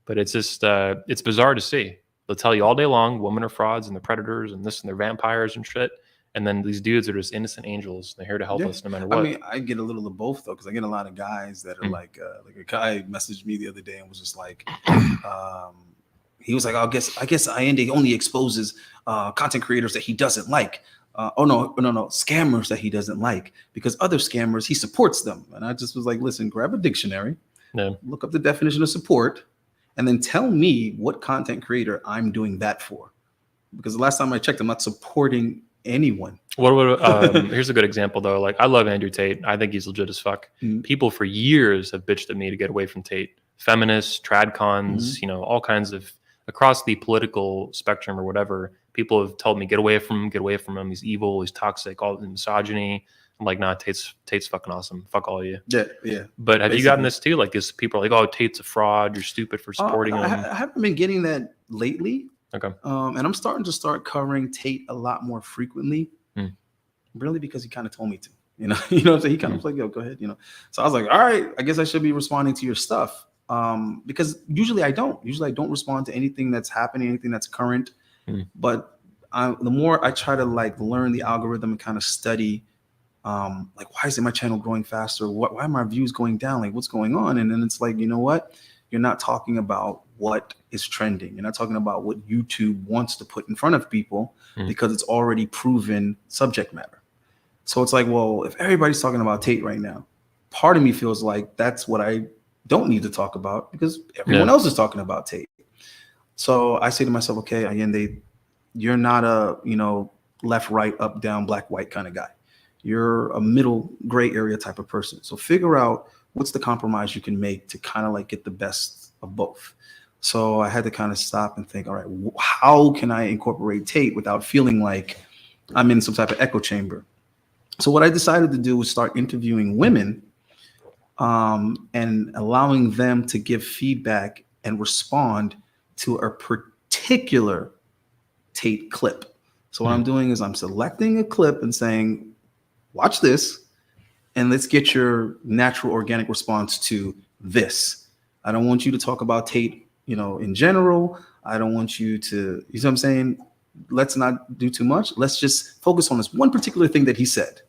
But it's just, it's bizarre to see. They'll tell you all day long, women are frauds and they're predators and this and they're vampires and shit. And then these dudes are just innocent angels. They're here to help us no matter what. I mean, I get a little of both though, because I get a lot of guys that are like a guy messaged me the other day and was just like, he was like, I guess Ayindei only exposes content creators that he doesn't like. No, scammers that he doesn't like, because other scammers, he supports them. And I just was like, listen, grab a dictionary, look up the definition of support, and then tell me what content creator I'm doing that for. Because the last time I checked, I'm not supporting anyone. Here's a good example though. Like, I love Andrew Tate. I think he's legit as fuck. People for years have bitched at me to get away from Tate. Feminists, tradcons, all kinds of, across the political spectrum or whatever, people have told me, get away from him. He's evil, he's toxic, all the misogyny. I'm like, nah, Tate's fucking awesome. Fuck all of you. Yeah. But have you gotten this too? Like, this people are like, oh, Tate's a fraud. You're stupid for supporting him. I haven't been getting that lately. Okay. And I'm starting to covering Tate a lot more frequently, really, because he kind of told me to. So he kind of was like, yo, go ahead. So I was like, all right, I guess I should be responding to your stuff. Because usually I don't respond to anything that's happening, anything that's current. But the more I try to like learn the algorithm and kind of study, like, why isn't my channel growing faster? Why are my views going down? Like, what's going on? And then it's like, you know what? You're not talking about what is trending. You're not talking about what YouTube wants to put in front of people because it's already proven subject matter. So it's like, well, if everybody's talking about Tate right now, part of me feels like that's what I don't need to talk about, because everyone else is talking about Tate. So I say to myself, okay, Ayindei, you're not a, left, right, up, down, black, white kind of guy. You're a middle gray area type of person. So figure out what's the compromise you can make to kind of like get the best of both. So I had to kind of stop and think, all right, how can I incorporate Tate without feeling like I'm in some type of echo chamber? So what I decided to do was start interviewing women and allowing them to give feedback and respond to a particular Tate clip. So what I'm doing is I'm selecting a clip and saying, watch this, and let's get your natural organic response to this. I don't want you to talk about Tate, in general. I don't want you to, you know what I'm saying? Let's not do too much. Let's just focus on this one particular thing that he said.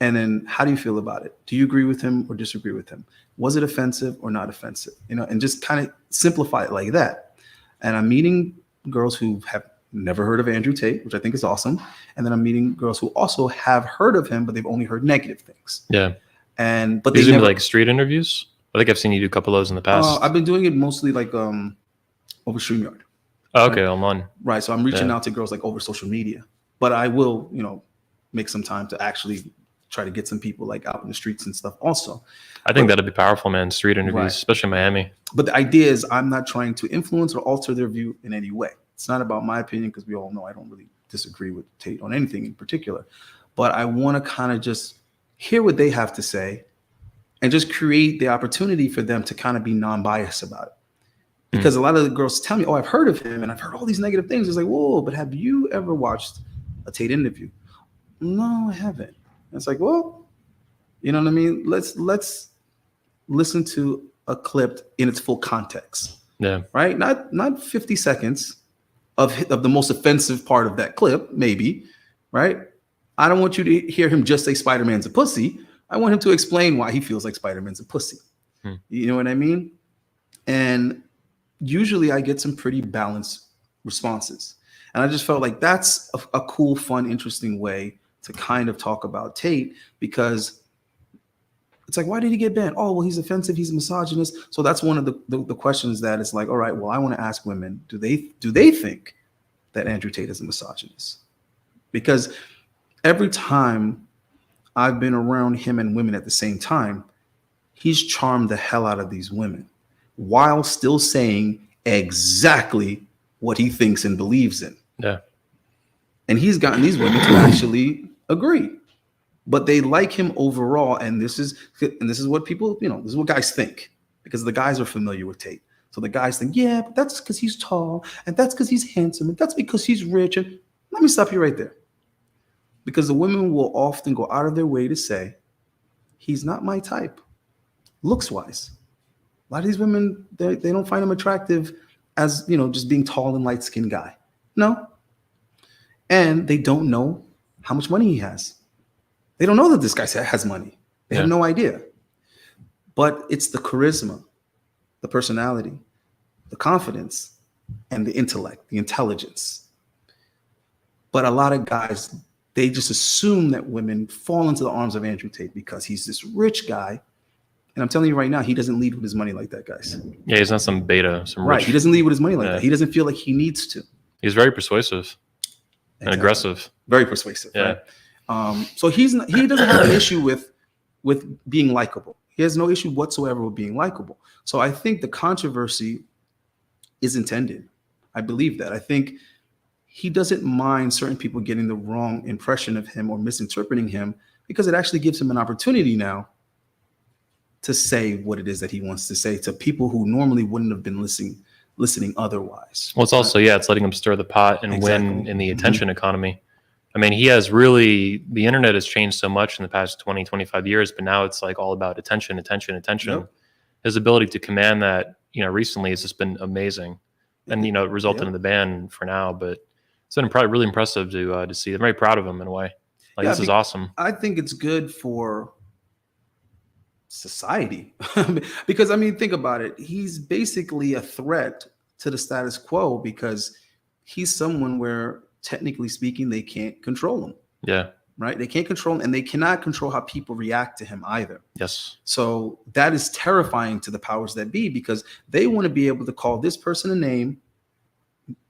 And then how do you feel about it? Do you agree with him or disagree with him? Was it offensive or not offensive? And just kind of simplify it like that. And I'm meeting girls who have never heard of Andrew Tate, which I think is awesome. And then I'm meeting girls who also have heard of him, but they've only heard negative things. Yeah. But these are like street interviews? I think I've seen you do a couple of those in the past. I've been doing it mostly like over StreamYard. Oh, okay, online. Right. So I'm reaching out to girls like over social media. But I will, make some time to actually try to get some people like out in the streets and stuff also. I think that'd be powerful, man. Street interviews, especially in Miami. But the idea is I'm not trying to influence or alter their view in any way. It's not about my opinion, because we all know I don't really disagree with Tate on anything in particular. But I want to kind of just hear what they have to say and just create the opportunity for them to kind of be non-biased about it. Because a lot of the girls tell me, oh, I've heard of him and I've heard all these negative things. It's like, whoa, but have you ever watched a Tate interview? No, I haven't. It's like, well, you know what I mean? Let's listen to a clip in its full context. Yeah. Right? Not 50 seconds of the most offensive part of that clip, maybe, right? I don't want you to hear him just say Spider-Man's a pussy. I want him to explain why he feels like Spider-Man's a pussy. You know what I mean? And usually I get some pretty balanced responses. And I just felt like that's a cool, fun, interesting way to kind of talk about Tate, because it's like, why did he get banned? Oh, well, he's offensive, he's a misogynist. So that's one of the questions that it's like, all right, well, I want to ask women, do they think that Andrew Tate is a misogynist? Because every time I've been around him and women at the same time, he's charmed the hell out of these women while still saying exactly what he thinks and believes in. Yeah. And he's gotten these women to actually agree, but they like him overall. And this is what people, this is what guys think, because the guys are familiar with Tate. So the guys think, yeah, but that's because he's tall, and that's because he's handsome, and that's because he's rich. And let me stop you right there. Because the women will often go out of their way to say, he's not my type, looks wise. A lot of these women, they don't find him attractive as, just being tall and light skinned guy. No. And they don't know how much money he has. They don't know that this guy has money. They have no idea. But it's the charisma, the personality, the confidence, and the intellect, the intelligence. But a lot of guys, they just assume that women fall into the arms of Andrew Tate because he's this rich guy. And I'm telling you right now, he doesn't lead with his money like that, guys. Yeah, he's not some beta, some right. Rich. He doesn't lead with his money like that. He doesn't feel like he needs to. He's very persuasive and aggressive. Very persuasive. Yeah. Right? So he doesn't have an issue with being likable. He has no issue whatsoever with being likable. So I think the controversy is intended. I believe that. I think he doesn't mind certain people getting the wrong impression of him or misinterpreting him because it actually gives him an opportunity now to say what it is that he wants to say to people who normally wouldn't have been listening otherwise. Well, it's also, it's letting him stir the pot and win in the attention economy. I mean, the internet has changed so much in the past 20, 25 years, but now it's like all about attention. Yep. His ability to command that, recently has just been amazing. And, it resulted in the ban for now, but it's been really impressive to see. I'm very proud of him in a way. This is awesome. I think it's good for society because think about it. He's basically a threat to the status quo because he's someone where technically speaking they can't control him. Yeah. Right. They can't control him and they cannot control how people react to him either. Yes. So that is terrifying to the powers that be because they want to be able to call this person a name,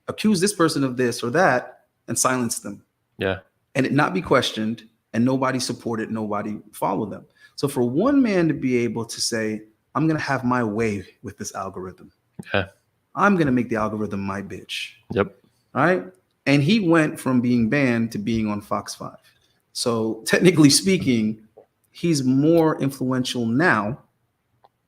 accuse this person of this or that, and silence them. Yeah. And it not be questioned and nobody support it, nobody follow them. So for one man to be able to say, I'm going to have my way with this algorithm. Yeah. I'm going to make the algorithm my bitch. Yep. All right. And he went from being banned to being on Fox 5. So technically speaking, he's more influential now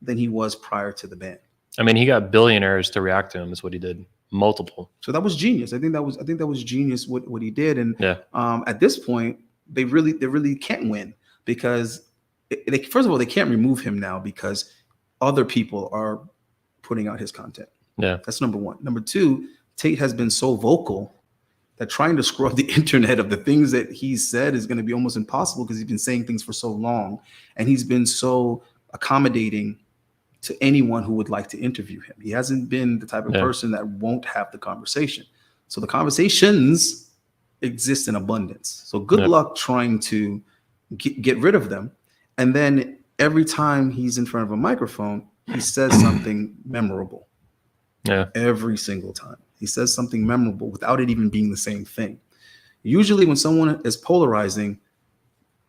than he was prior to the ban. I mean, he got billionaires to react to him is what he did. Multiple. So that was genius. I think that was genius what he did. And at this point, they really can't win because first of all, they can't remove him now because other people are putting out his content. Yeah. That's number one. Number two, Tate has been so vocal that trying to scrub the internet of the things that he said is going to be almost impossible because he's been saying things for so long. And he's been so accommodating to anyone who would like to interview him. He hasn't been the type of person that won't have the conversation. So the conversations exist in abundance. So good luck trying to get rid of them. And then every time he's in front of a microphone, he says something memorable. Yeah. Every single time. He says something memorable without it even being the same thing. Usually when someone is polarizing,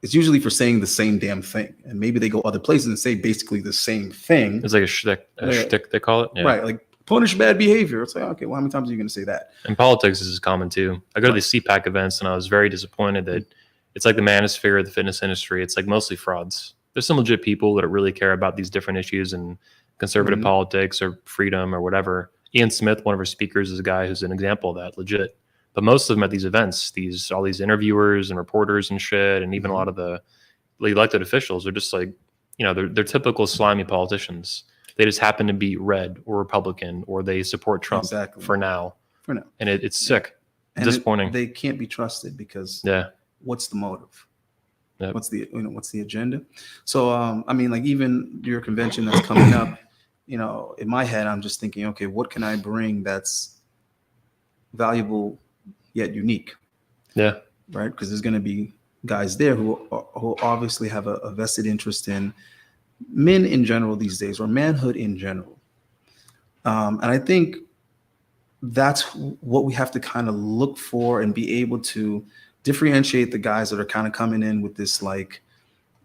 it's usually for saying the same damn thing. And maybe they go other places and say basically the same thing. It's like a shtick, they call it. Yeah. Right. Like punish bad behavior. It's like, okay, well, how many times are you going to say that? And politics is common too. I go to the CPAC events and I was very disappointed that it's like the manosphere of the fitness industry. It's like mostly frauds. There's some legit people that really care about these different issues and conservative politics or freedom or whatever. Ian Smith, one of our speakers, is a guy who's an example of that, legit. But most of them at these events, all these interviewers and reporters and shit, and even a lot of the elected officials are just like, they're typical slimy politicians. They just happen to be red or Republican or they support Trump for now. And it's sick. And disappointing. They can't be trusted because what's the motive? Yep. What's the agenda? So even your convention that's coming up, in my head, I'm just thinking, okay, what can I bring that's valuable yet unique? Yeah. Right. Because there's going to be guys there who obviously have a vested interest in men in general these days, or manhood in general. And I think that's what we have to kind of look for and be able to differentiate the guys that are kind of coming in with this,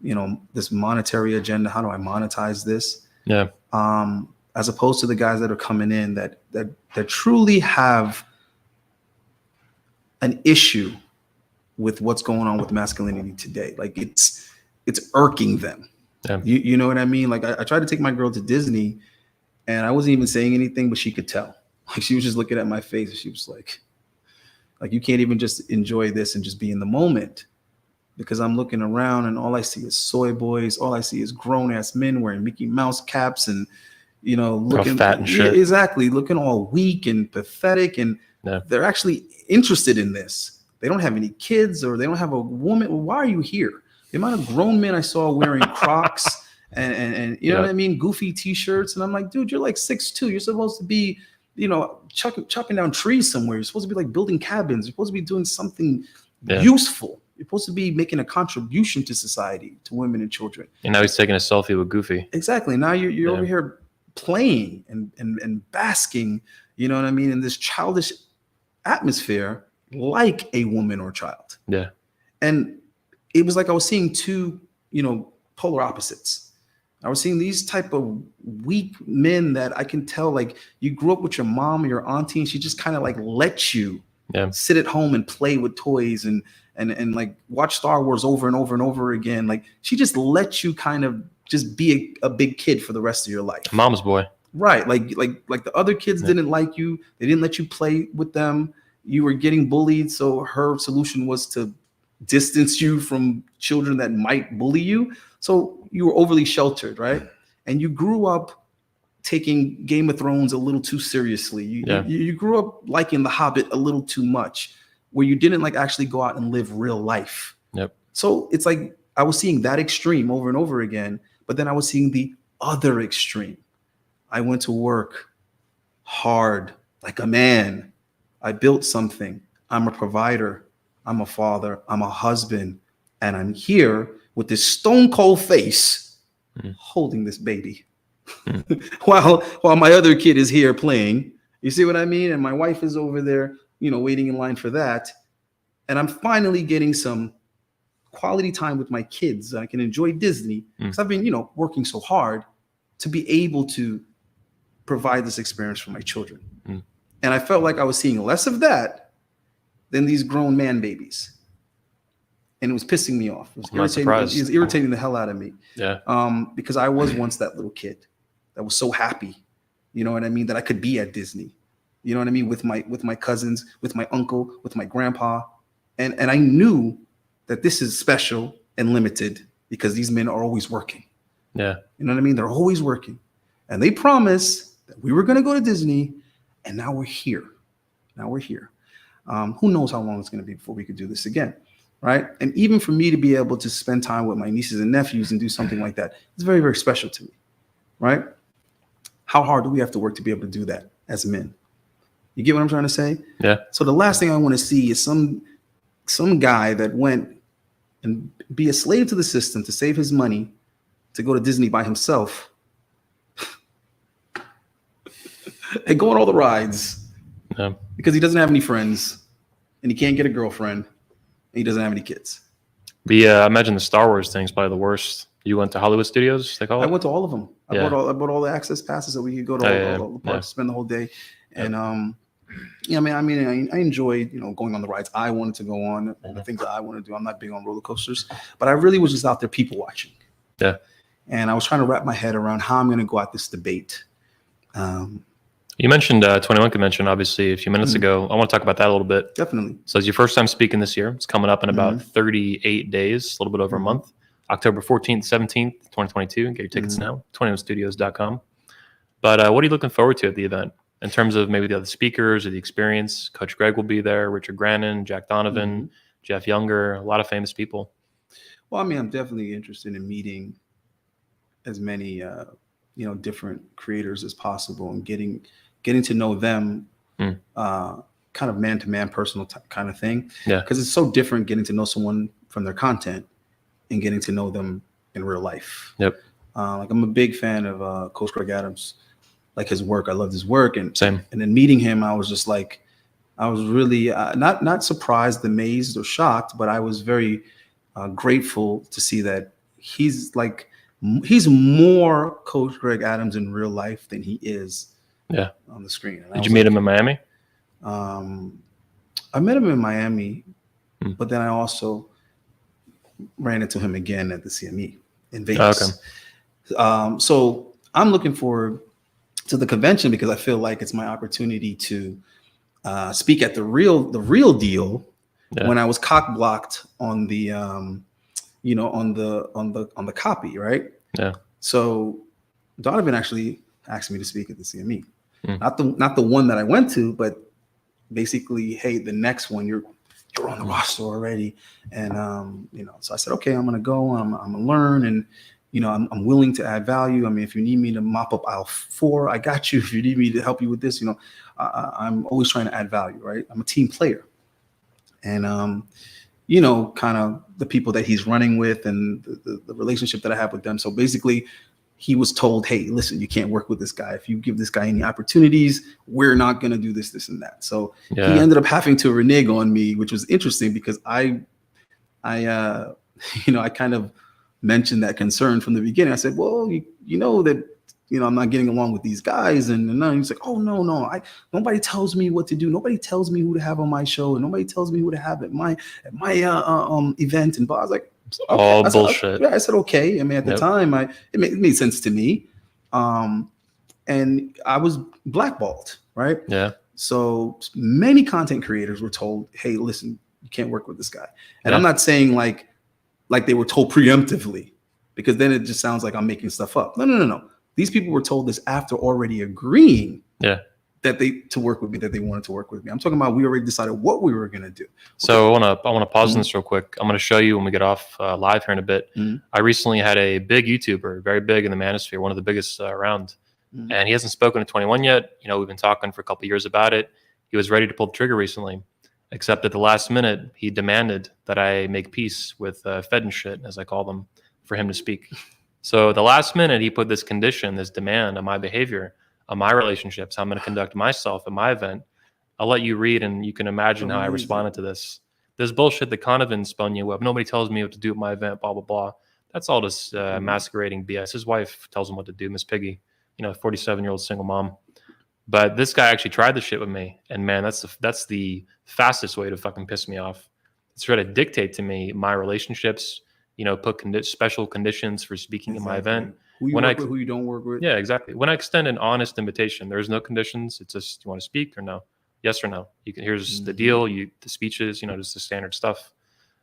this monetary agenda. How do I monetize this? Yeah. As opposed to the guys that are coming in that truly have an issue with what's going on with masculinity today. Like it's irking them. Yeah. You know what I mean? Like I tried to take my girl to Disney and I wasn't even saying anything, but she could tell. Like she was just looking at my face and she was like you can't even just enjoy this and just be in the moment, because I'm looking around and all I see is soy boys. All I see is grown ass men wearing Mickey Mouse caps and, looking all fat and shit. Exactly. Looking all weak and pathetic. And they're actually interested in this. they don't have any kids or they don't have a woman. Well, why are you here? The amount of grown men I saw wearing Crocs and you know what I mean, goofy T-shirts, and I'm like, dude, you're like 6'2". You're supposed to be, you know, chopping down trees somewhere. You're supposed to be like building cabins. You're supposed to be doing something useful. You're supposed to be making a contribution to society, to women and children. And now he's taking a selfie with Goofy. Exactly. Now you're over here playing and basking, you know what I mean, in this childish atmosphere like a woman or child. Yeah. And it was like I was seeing two, you know, polar opposites. I was seeing these type of weak men that I can tell, like, you grew up with your mom or your auntie, and she just kind of like let you sit at home and play with toys and like watch Star Wars over and over and over again. Like, she just let you kind of just be a big kid for the rest of your life. Mom's boy. Right. Like the other kids didn't like you. They didn't let you play with them. You were getting bullied. So her solution was to distance you from children that might bully you. So you were overly sheltered, right? And you grew up taking Game of Thrones a little too seriously. You grew up liking The Hobbit a little too much, where you didn't like actually go out and live real life. Yep. So it's like I was seeing that extreme over and over again, but then I was seeing the other extreme. I went to work hard like a man. I built something. I'm a provider. I'm a father. I'm a husband. And I'm here with this stone cold face holding this baby while my other kid is here playing. You see what I mean? And my wife is over there, you know, waiting in line for that. And I'm finally getting some quality time with my kids. I can enjoy Disney because I've been, you know, working so hard to be able to provide this experience for my children. And I felt like I was seeing less of that than these grown man babies. And it was pissing me off. It was irritating the hell out of me. Yeah. Because I was once that little kid that was so happy, you know what I mean, that I could be at Disney. You know what I mean? With my cousins, with my uncle, with my grandpa. And I knew that this is special and limited because these men are always working. Yeah. You know what I mean? They're always working. And they promised that we were going to go to Disney, and now we're here. Who knows how long it's going to be before we could do this again, right? And even for me to be able to spend time with my nieces and nephews and do something like that, it's very, very special to me, right? How hard do we have to work to be able to do that as men? You get what I'm trying to say? Yeah. So the last thing I want to see is some guy that went and be a slave to the system to save his money to go to Disney by himself and go on all the rides because he doesn't have any friends and he can't get a girlfriend and he doesn't have any kids. I imagine the Star Wars thing is probably the worst. You went to Hollywood Studios, they call it? I went to all of them. I bought all the access passes so we could go to all the parks, spend the whole day. And I enjoyed, you know, going on the rides I wanted to go on, the things that I want to do. I'm not big on roller coasters, but I really was just out there people watching. Yeah. And I was trying to wrap my head around how I'm going to go at this debate. You mentioned 21 Convention, obviously, a few minutes ago. I want to talk about that a little bit. Definitely. So it's your first time speaking this year. It's coming up in about 38 days, a little bit over a month. October 14th, 17th, 2022. Get your tickets now, 21studios.com. But what are you looking forward to at the event in terms of maybe the other speakers or the experience? Coach Greg will be there, Richard Grannon, Jack Donovan, Jeff Younger, a lot of famous people. Well, I mean, I'm definitely interested in meeting as many, different creators as possible and getting to know them kind of man-to-man personal kind of thing. Yeah. Because it's so different getting to know someone from their content and getting to know them in real life. Yep. Like I'm a big fan of Coach Greg Adams, like his work. I loved his work. And same. And then meeting him, I was just like, I was really not surprised, amazed, or shocked, but I was very grateful to see that he's more Coach Greg Adams in real life than he is on the screen. Did you meet him in Miami? I met him in Miami, but then I also ran into him again at the CME in Vegas. Okay. So I'm looking forward to the convention because I feel like it's my opportunity to speak at the real deal when I was cock blocked on the on the copy, right? Yeah. So Donovan actually asked me to speak at the CME, not the one that I went to, but basically, hey, the next one you're on the roster already. And, so I said, okay, I'm going to go, I'm going to learn. And, I'm willing to add value. I mean, if you need me to mop up aisle 4, I got you. If you need me to help you with this, I'm always trying to add value, right? I'm a team player. And, kind of the people that he's running with and the relationship that I have with them. So basically, he was told, hey, listen, you can't work with this guy. If you give this guy any opportunities, we're not going to do this, this, and that. So he ended up having to renege on me, which was interesting because I kind of mentioned that concern from the beginning. I said, well, you know that, I'm not getting along with these guys. And he's like, oh, no, nobody tells me what to do. Nobody tells me who to have on my show. And nobody tells me who to have at my event. And I was like, okay. All bullshit. I said, okay. I mean, at the time, it made sense to me. And I was blackballed, right? Yeah. So many content creators were told, hey, listen, you can't work with this guy. And I'm not saying like they were told preemptively, because then it just sounds like I'm making stuff up. No. These people were told this after already agreeing that to work with me, that they wanted to work with me. I'm talking about we already decided what we were going to do. So I want to pause on this real quick. I'm going to show you when we get off live here in a bit. I recently had a big YouTuber, very big in the manosphere, one of the biggest around, and he hasn't spoken to 21 yet. We've been talking for a couple of years about it. He was ready to pull the trigger recently, except at the last minute, he demanded that I make peace with Fed and shit, as I call them, for him to speak. So the last minute, he put this condition, this demand on my behavior, on my relationships, how I'm going to conduct myself at my event. I'll let you read, and you can imagine how I responded to this. This bullshit that Conovan spun you up. Nobody tells me what to do at my event, blah, blah, blah. That's all just masquerading BS. His wife tells him what to do, Miss Piggy, 47-year-old single mom. But this guy actually tried the shit with me. And man, that's the fastest way to fucking piss me off. It's try to dictate to me my relationships, put special conditions for speaking at my event. Who you work with, who you don't work with. Yeah, exactly. When I extend an honest invitation, there's no conditions. It's just, you want to speak or no? Yes or no? Here's the deal, the speeches, just the standard stuff.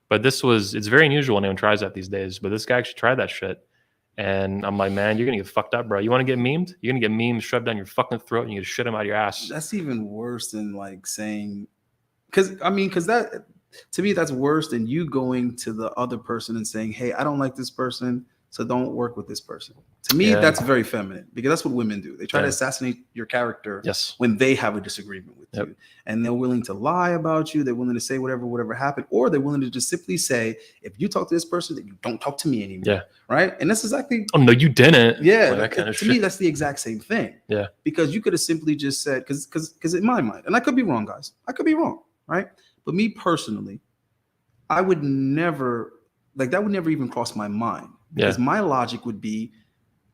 But it's very unusual when anyone tries that these days. But this guy actually tried that shit. And I'm like, man, you're going to get fucked up, bro. You want to get memed? You're going to get memes shoved down your fucking throat and you get shit them out of your ass. That's even worse than like saying, because that, to me, that's worse than you going to the other person and saying, hey, I don't like this person, so don't work with this person. To me, that's very feminine, because that's what women do. They try to assassinate your character when they have a disagreement with you. And they're willing to lie about you. They're willing to say whatever happened, or they're willing to just simply say, if you talk to this person, then you don't talk to me anymore. Yeah. Right. And that's exactly. Oh, no, you didn't. Yeah. Like that kind of shit. Me, that's the exact same thing. Yeah. Because you could have simply just said, because in my mind, and I could be wrong, guys. I could be wrong. Right. But me personally, I would never, that would never even cross my mind. Because my logic would be,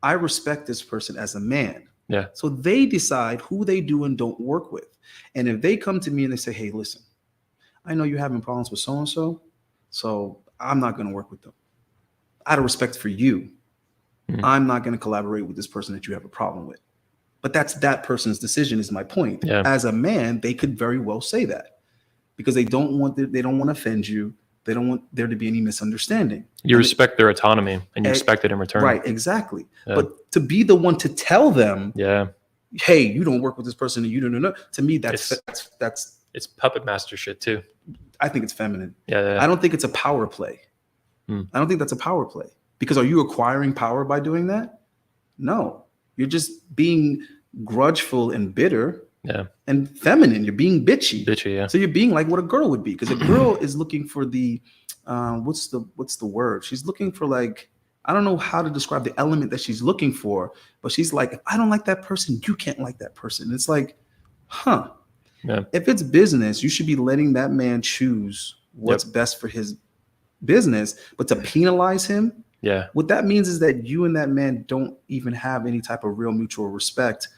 I respect this person as a man. Yeah. So they decide who they do and don't work with. And if they come to me and they say, hey, listen, I know you're having problems with so-and-so, so I'm not going to work with them. Out of respect for you, I'm not going to collaborate with this person that you have a problem with. But that's that person's decision, is my point. Yeah. As a man, they could very well say that, because they don't want to offend you. They don't want there to be any misunderstanding. You respect their autonomy, and you expect it in return. Right, exactly. Yeah. But to be the one to tell them, hey, you don't work with this person, and you don't know. To me, that's it's puppet master shit too. I think it's feminine. Yeah. I don't think it's a power play. I don't think that's a power play. Because are you acquiring power by doing that? No, you're just being grudgeful and bitter. Yeah. And feminine. You're being bitchy. Yeah. So you're being like what a girl would be, because a girl is looking for the what's the word? She's looking for, like, I don't know how to describe the element that she's looking for, but she's like, if I don't like that person, you can't like that person. It's like, yeah. If it's business, you should be letting that man choose what's best for his business. But to penalize him, what that means is that you and that man don't even have any type of real mutual respect.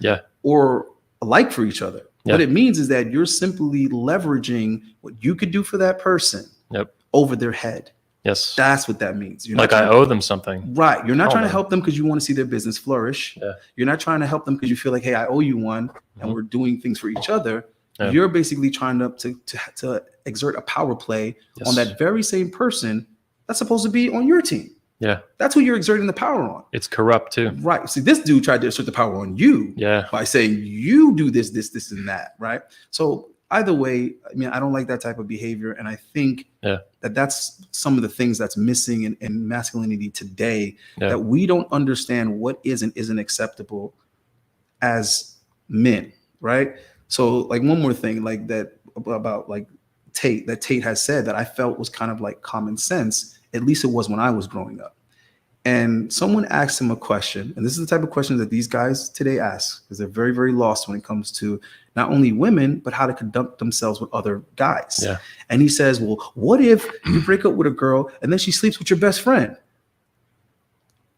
Or like for each other. What it means is that you're simply leveraging what you could do for that person over their head. Yes. That's what that means. You're like, I owe them something. Right. You're not trying to help them because you want to see their business flourish. Yeah. You're not trying to help them because you feel like, hey, I owe you one, and we're doing things for each other. Yeah. You're basically trying to exert a power play on that very same person that's supposed to be on your team. Yeah. That's who you're exerting the power on. It's corrupt too. Right. See, this dude tried to assert the power on you by saying you do this, and that. Right. So either way, I mean, I don't like that type of behavior. And I think that's some of the things that's missing in masculinity today, that we don't understand what is and isn't acceptable as men, right? So like one more thing like that about like Tate has said that I felt was kind of like common sense, at least it was when I was growing up. And someone asked him a question, and this is the type of question that these guys today ask, because they're very, very lost when it comes to not only women, but how to conduct themselves with other guys. Yeah. And he says, well, what if you break up with a girl and then she sleeps with your best friend?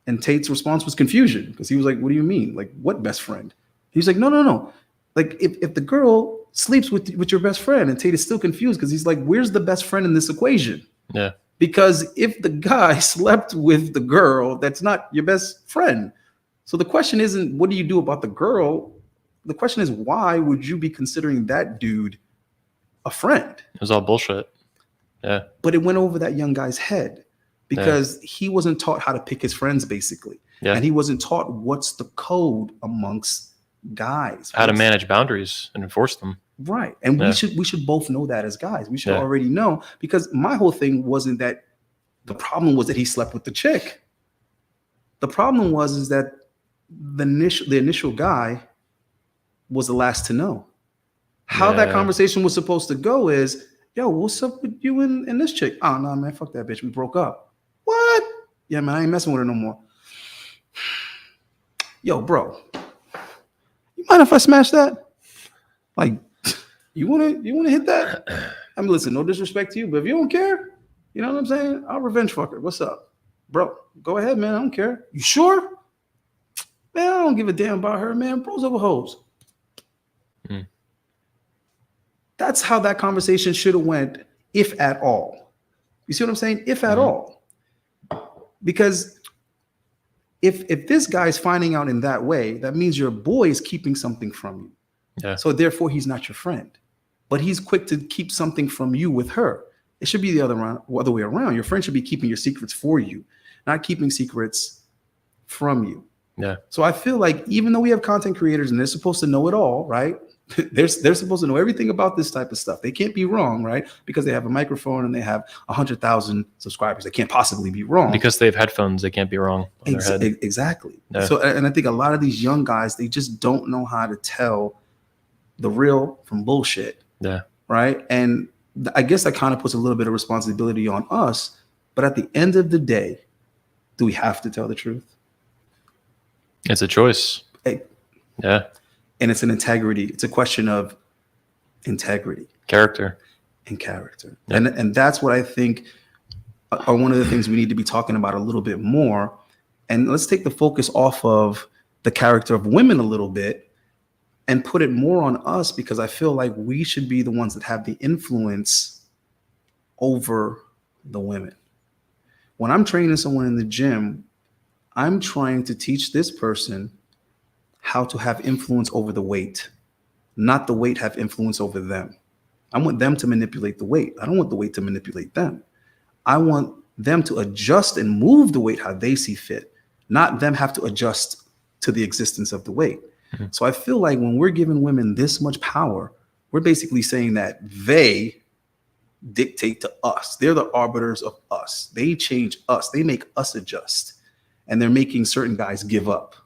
And Tate's response was confusion, because he was like, what do you mean? Like, what best friend? He's like, no. Like, if the girl sleeps with your best friend, and Tate is still confused because he's like, where's the best friend in this equation? Yeah. Because if the guy slept with the girl, that's not your best friend. So the question isn't what do you do about the girl? The question is, why would you be considering that dude a friend? It was all bullshit. Yeah. But it went over that young guy's head because he wasn't taught how to pick his friends, basically. Yeah. And he wasn't taught what's the code amongst guys. How to manage boundaries and enforce them. Right. And we should both know that as guys. We should already know, because my whole thing wasn't that the problem was that he slept with the chick. The problem was that the initial guy was the last to know. How that conversation was supposed to go is, yo, what's up with you and this chick? Oh, no, man, fuck that bitch. We broke up. What? Yeah, man, I ain't messing with her no more. Yo, bro, you mind if I smash that? Like, you wanna hit that? I mean, listen, no disrespect to you, but if you don't care, you know what I'm saying? I'll revenge fuck her. What's up? Bro, go ahead, man. I don't care. You sure? Man, I don't give a damn about her, man. Bros over hoes. That's how that conversation should have went, if at all. You see what I'm saying? If at all. Because if this guy's finding out in that way, that means your boy is keeping something from you. Yeah. So therefore, he's not your friend. But he's quick to keep something from you with her. It should be the other way around. Your friend should be keeping your secrets for you, not keeping secrets from you. Yeah. So I feel like even though we have content creators and they're supposed to know it all, right? They're supposed to know everything about this type of stuff. They can't be wrong, right? Because they have a microphone and they have 100,000 subscribers. They can't possibly be wrong. Because they have headphones, they can't be wrong. Exactly. Yeah. So, and I think a lot of these young guys, they just don't know how to tell the real from bullshit. Yeah. Right. And I guess that kind of puts a little bit of responsibility on us. But at the end of the day, do we have to tell the truth? It's a choice. Yeah. And it's an integrity. It's a question of integrity, character. Yep. And that's what I think are one of the things we need to be talking about a little bit more. And let's take the focus off of the character of women a little bit and put it more on us, because I feel like we should be the ones that have the influence over the women. When I'm training someone in the gym, I'm trying to teach this person how to have influence over the weight, not the weight have influence over them. I want them to manipulate the weight. I don't want the weight to manipulate them. I want them to adjust and move the weight how they see fit, not them have to adjust to the existence of the weight. Mm-hmm. So I feel like when we're giving women this much power, we're basically saying that they dictate to us. They're the arbiters of us. They change us. They make us adjust. And they're making certain guys give up.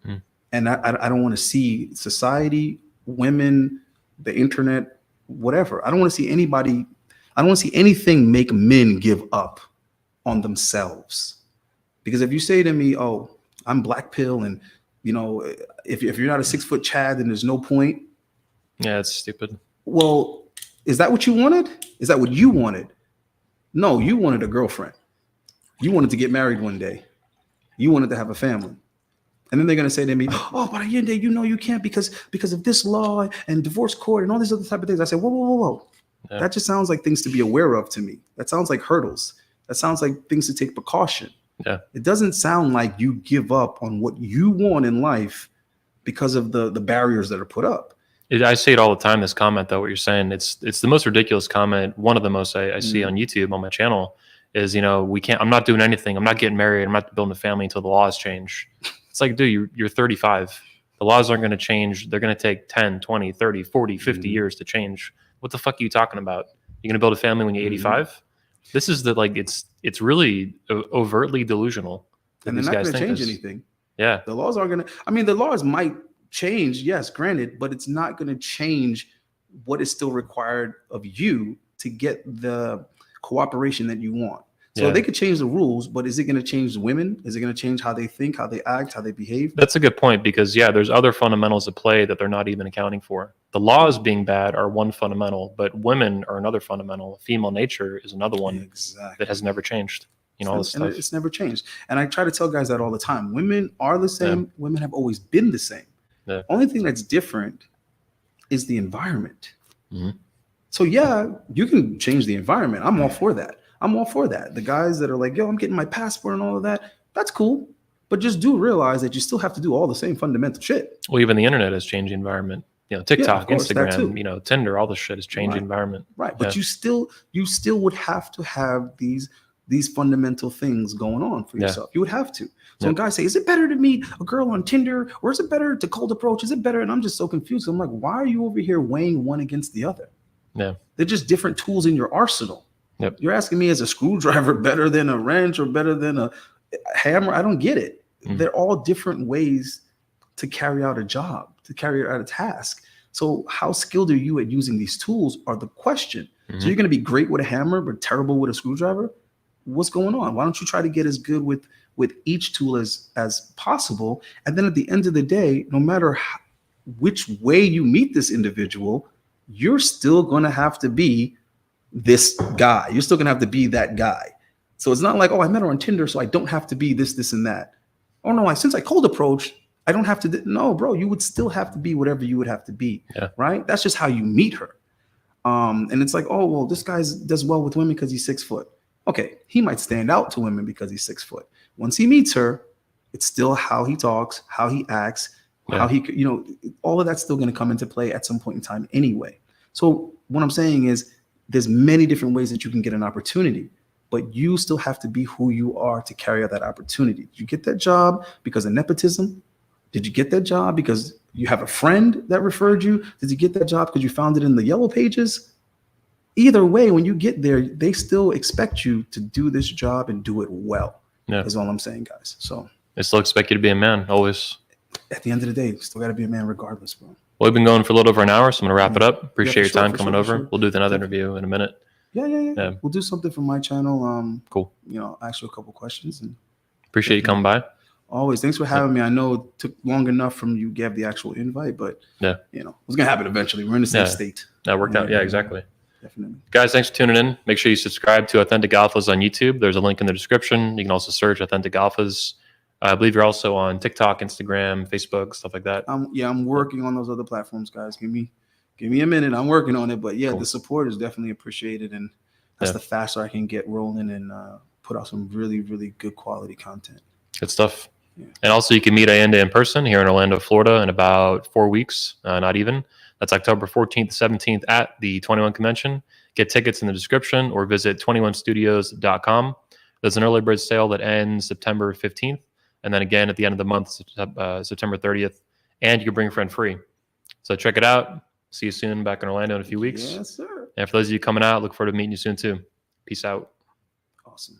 Mm. And I don't want to see society, women, the internet, whatever. I don't want to see anybody, I don't want to see anything make men give up on themselves. Because if you say to me, oh, I'm black pill, and you know, if you're not a 6 foot Chad, then there's no point. Yeah, it's stupid. Well, is that what you wanted? Is that what you wanted? No, you wanted a girlfriend. You wanted to get married one day. You wanted to have a family. And then they're going to say to me, oh, but Ayindei, you know you can't because of this law and divorce court and all these other type of things. I said, whoa. Yeah. That just sounds like things to be aware of to me. That sounds like hurdles. That sounds like things to take precaution. Yeah. It doesn't sound like you give up on what you want in life because of the barriers that are put up. I see it all the time, this comment, though, what you're saying. It's the most ridiculous comment. One of the most I see on YouTube on my channel is, you know, I'm not doing anything. I'm not getting married. I'm not building a family until the laws change. It's like, dude, you're 35. The laws aren't going to change. They're going to take 10, 20, 30, 40, 50 years to change. What the fuck are you talking about? You're going to build a family when you're 85? This is it's really overtly delusional. And they're not going to change anything. Yeah. The laws aren't going to, I mean, the laws might change, yes, granted, but it's not going to change what is still required of you to get the cooperation that you want. So they could change the rules, but is it going to change women? Is it going to change how they think, how they act, how they behave? That's a good point, because there's other fundamentals at play that they're not even accounting for. The laws being bad are one fundamental, but women are another fundamental. Female nature is another one that has never changed. All this stuff. It's never changed. And I try to tell guys that all the time. Women are the same. Yeah. Women have always been the same. Yeah. Only thing that's different is the environment. Mm-hmm. So you can change the environment. I'm all for that. The guys that are like, yo, I'm getting my passport and all of that, that's cool. But just do realize that you still have to do all the same fundamental shit. Well, even the internet has changed the environment. TikTok, Instagram, Tinder, all this shit has changed the environment. Right. But you still would have to have these fundamental things going on for yourself. You would have to. So when guys say, is it better to meet a girl on Tinder, or is it better to cold approach? Is it better? And I'm just so confused. I'm like, why are you over here weighing one against the other? Yeah. They're just different tools in your arsenal. Yep. You're asking me, is a screwdriver better than a wrench or better than a hammer? I don't get it. Mm-hmm. They're all different ways to carry out a job, to carry out a task. So how skilled are you at using these tools are the question. Mm-hmm. So you're going to be great with a hammer, but terrible with a screwdriver? What's going on? Why don't you try to get as good with each tool as possible? And then at the end of the day, no matter which way you meet this individual, you're still going to have to be this guy. You're still going to have to be that guy. So it's not like, oh, I met her on Tinder, so I don't have to be this, and that. Oh, no, since I cold approach, I don't have to. No, bro, you would still have to be whatever you would have to be, right? That's just how you meet her. And it's like, oh, well, this guy does well with women because he's 6 foot. Okay, he might stand out to women because he's 6 foot. Once he meets her, it's still how he talks, how he acts, how he, all of that's still going to come into play at some point in time anyway. So what I'm saying is there's many different ways that you can get an opportunity, but you still have to be who you are to carry out that opportunity. Did you get that job because of nepotism? Did you get that job because you have a friend that referred you? Did you get that job because you found it in the yellow pages? Either way, when you get there, they still expect you to do this job and do it well. Yeah. Is all I'm saying, guys. So they still expect you to be a man, always. At the end of the day, you still got to be a man regardless, bro. Well, we've been going for a little over an hour, so I'm going to wrap it up. Appreciate your time coming over. We'll do another interview in a minute. Yeah. We'll do something from my channel. Cool. Ask you a couple questions. And appreciate you coming by. Always. Thanks for having me. I know it took long enough from you gave the actual invite, but it was going to happen eventually. We're in the same state. That worked out. Yeah, exactly. Definitely. Guys, thanks for tuning in. Make sure you subscribe to Authentic Alphas on YouTube. There's a link in the description. You can also search Authentic Alphas. I believe you're also on TikTok, Instagram, Facebook, stuff like that. I'm working on those other platforms, guys. Give me a minute. I'm working on it, but cool. The support is definitely appreciated, and that's the faster I can get rolling and put out some really, really good quality content. Good stuff. Yeah. And also, you can meet Ayindei in person here in Orlando, Florida, in about 4 weeks. Not even. That's October 14th, 17th at the 21 Convention. Get tickets in the description or visit 21studios.com. There's an early bird sale that ends September 15th. And then again at the end of the month, September 30th. And you can bring a friend free. So check it out. See you soon back in Orlando in a few weeks. Yes, sir. And for those of you coming out, look forward to meeting you soon too. Peace out. Awesome.